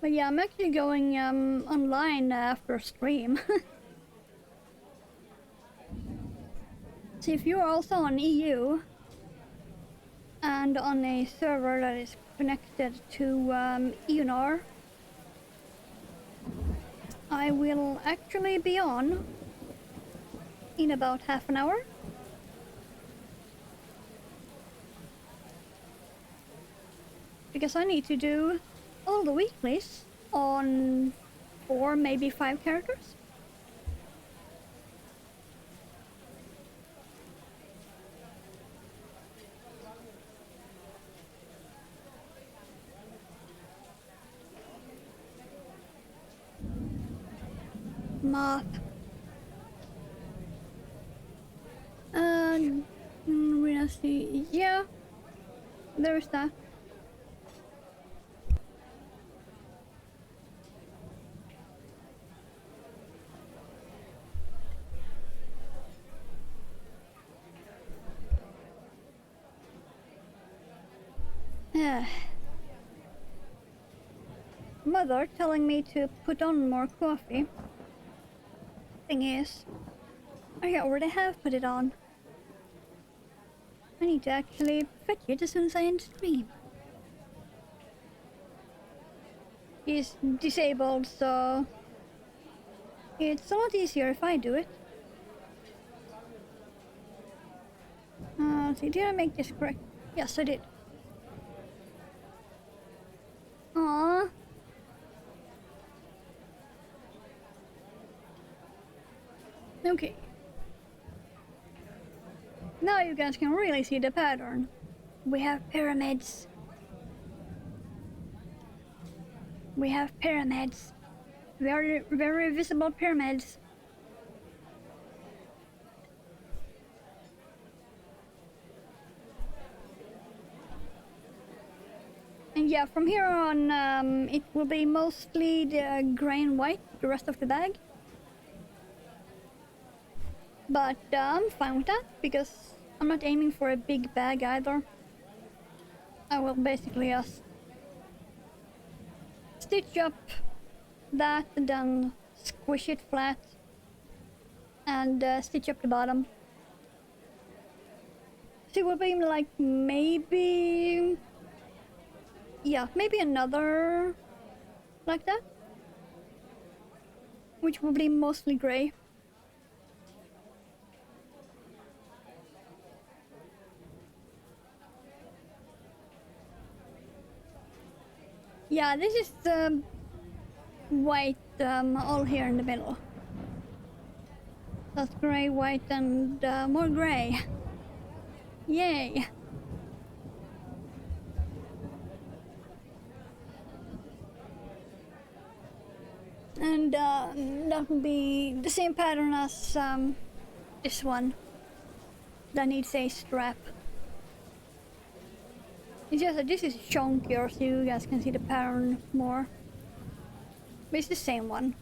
But yeah, I'm actually going online after stream. So if you're also on EU and on a server that is connected to EUNAR, I will actually be on in about half an hour. Because I need to do all the weeklies on 4, maybe 5 characters. Moth. We'll see. Yeah, there's that. Mother telling me to put on more coffee. Thing is, I already have put it on. I need to actually fetch it as soon as I end stream. He's disabled, so it's a lot easier if I do it. Let's see, did I make this correct? Yes, I did. Aww. Okay. Now you guys can really see the pattern. We have pyramids. We have pyramids. Very, very visible pyramids. And yeah, from here on, it will be mostly the grey and white, the rest of the bag. But I'm fine with that, because I'm not aiming for a big bag either. I will basically just stitch up that and then squish it flat and stitch up the bottom. So it will be like maybe... yeah, maybe another like that, which will be mostly grey. Yeah, this is white all here in the middle. That's grey, white, and more grey. Yay! And that will be the same pattern as this one. That needs a strap. It's just that this is chunkier, so you guys can see the pattern more. But it's the same one.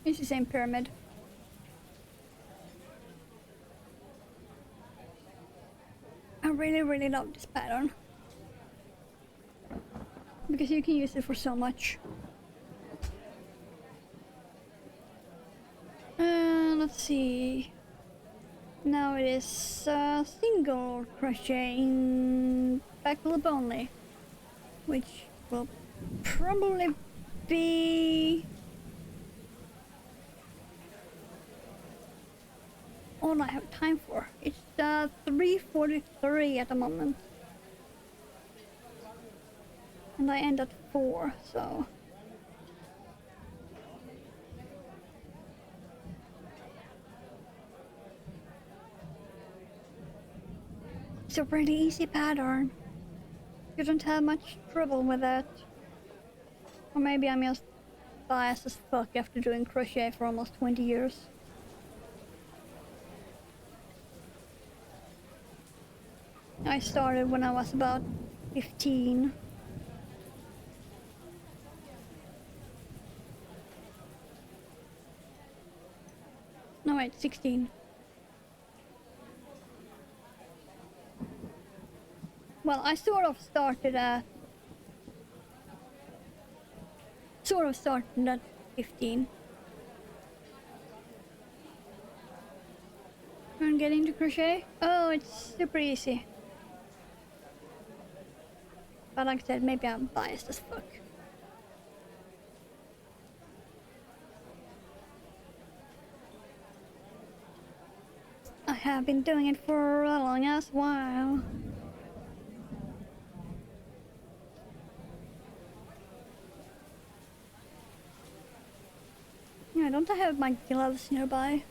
It's the same pyramid. I really, really love this pattern. Because you can use it for so much. Let's see. Now it is single crochet in back loop only, which will probably be all I have time for. It's 3:43 at the moment, and I end at 4, so. It's a pretty easy pattern. You don't have much trouble with that. Or maybe I'm just biased as fuck after doing crochet for almost 20 years. I started when I was about 15. No, wait, 16. Well, I sort of started at 15. And get into crochet? Oh, it's super easy. But like I said, maybe I'm biased as fuck. I have been doing it for a long ass while. Yeah, don't I have my gloves nearby?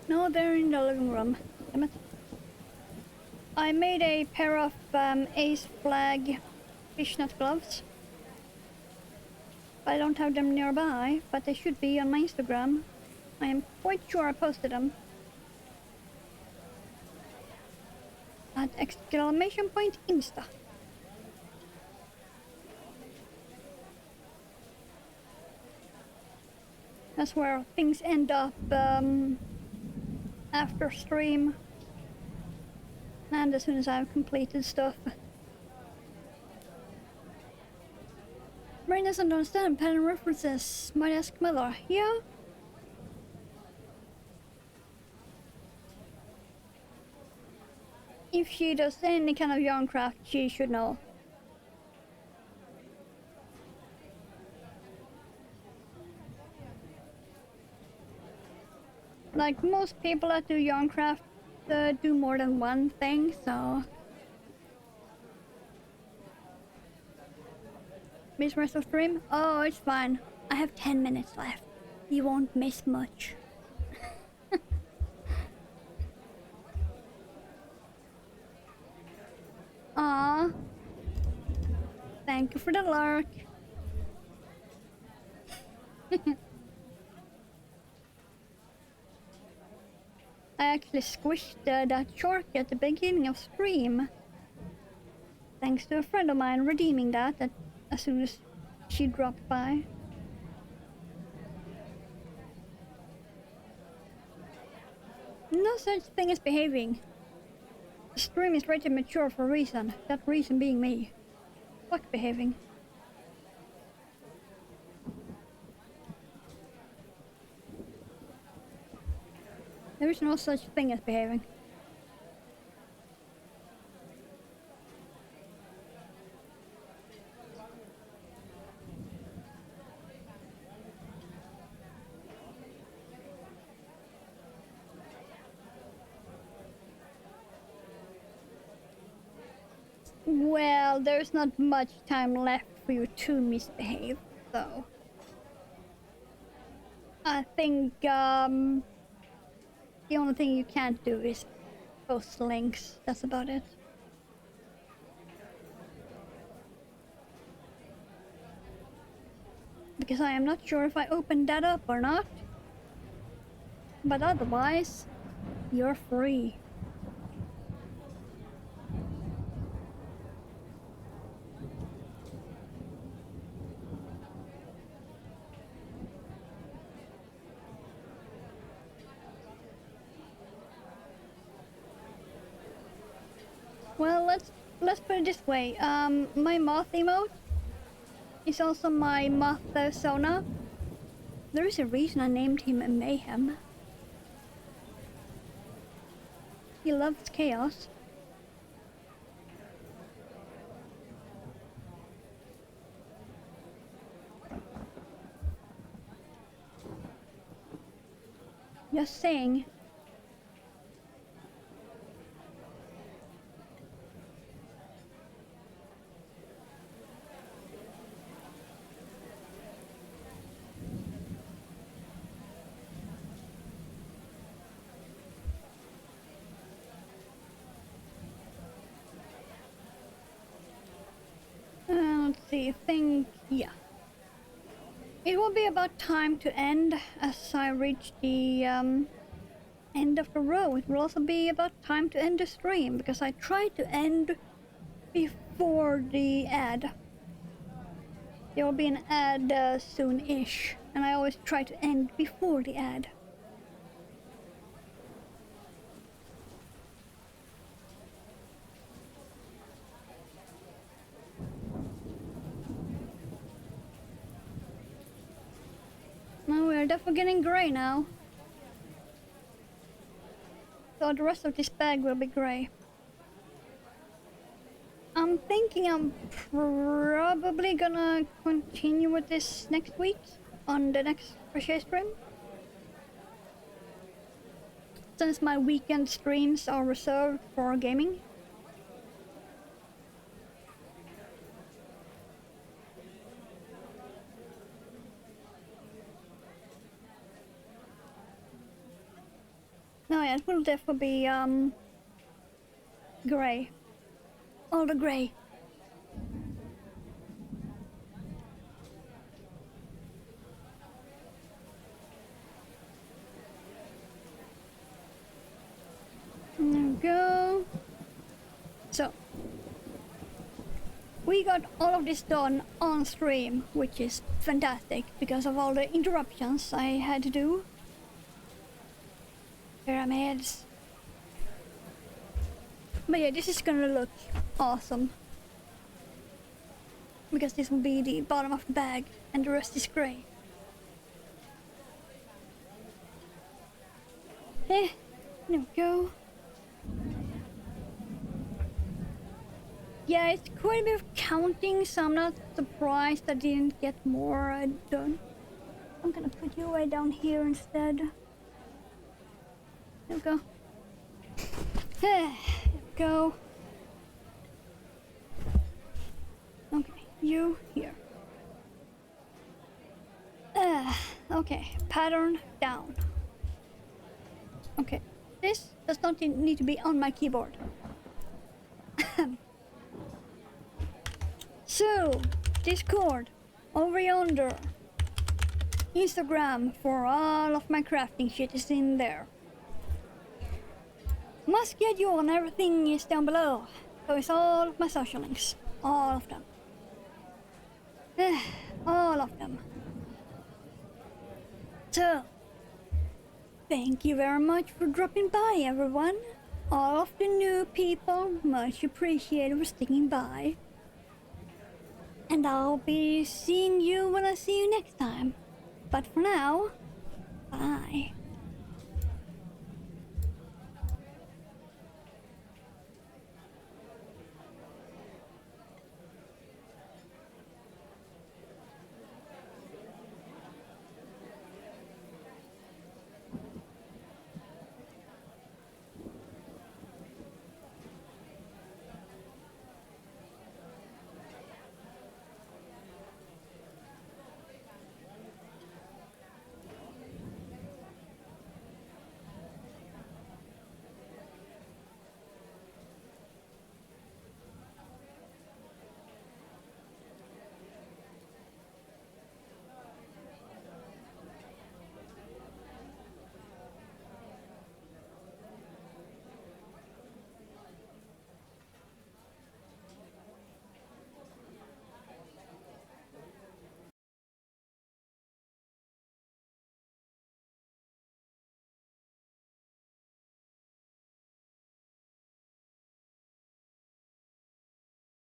No, they're in the living room. Damn it. I made a pair of Ace Flag fishnet gloves. I don't have them nearby, but they should be on my Instagram. I am quite sure I posted them. At exclamation point Insta. That's where things end up after stream. And as soon as I've completed stuff. Brain doesn't understand pattern references. Might ask mother. Yeah? If she does any kind of yarn craft, she should know. Like most people that do yarn craft do more than one thing, so. Miss rest of stream? Oh, it's fine. I have 10 minutes left. You won't miss much. Aww. Thank you for the lurk. I actually squished that shark at the beginning of stream. Thanks to a friend of mine redeeming that as soon as she dropped by. No such thing as behaving. The stream is rated mature for a reason. That reason being me. Fuck behaving. There is no such thing as behaving. Well, there's not much time left for you to misbehave, so. I think the only thing you can't do is post links. That's about it. Because I am not sure if I opened that up or not. But otherwise, you're free. Well, let's put it this way. My moth emote is also my moth persona. There is a reason I named him Mayhem. He loves chaos. Just saying. Let's see, I think, yeah. It will be about time to end as I reach the end of the road, it will also be about time to end the stream because I tried to end before the ad. There will be an ad soon-ish, and I always try to end before the ad. No, we're definitely getting grey now. So the rest of this bag will be grey. I'm thinking I'm probably gonna continue with this next week on the next crochet stream. Since my weekend streams are reserved for gaming. No, yeah, it will definitely be grey. All the grey. There we go. So, we got all of this done on stream, which is fantastic because of all the interruptions I had to do. Pyramids. But yeah, this is gonna look awesome. Because this will be the bottom of the bag and the rest is grey. There we go. Yeah, it's quite a bit of counting, so I'm not surprised I didn't get more done. I'm gonna put you right down here instead. There we go. There we go. Okay, you here. Okay, pattern down. Okay, this does not need to be on my keyboard. So, Discord, over yonder. Instagram for all of my crafting shit is in there. My schedule and everything is down below. So it's all of my social links. All of them. All of them. So, thank you very much for dropping by, everyone. All of the new people, much appreciated for sticking by. And I'll be seeing you when I see you next time. But for now, bye.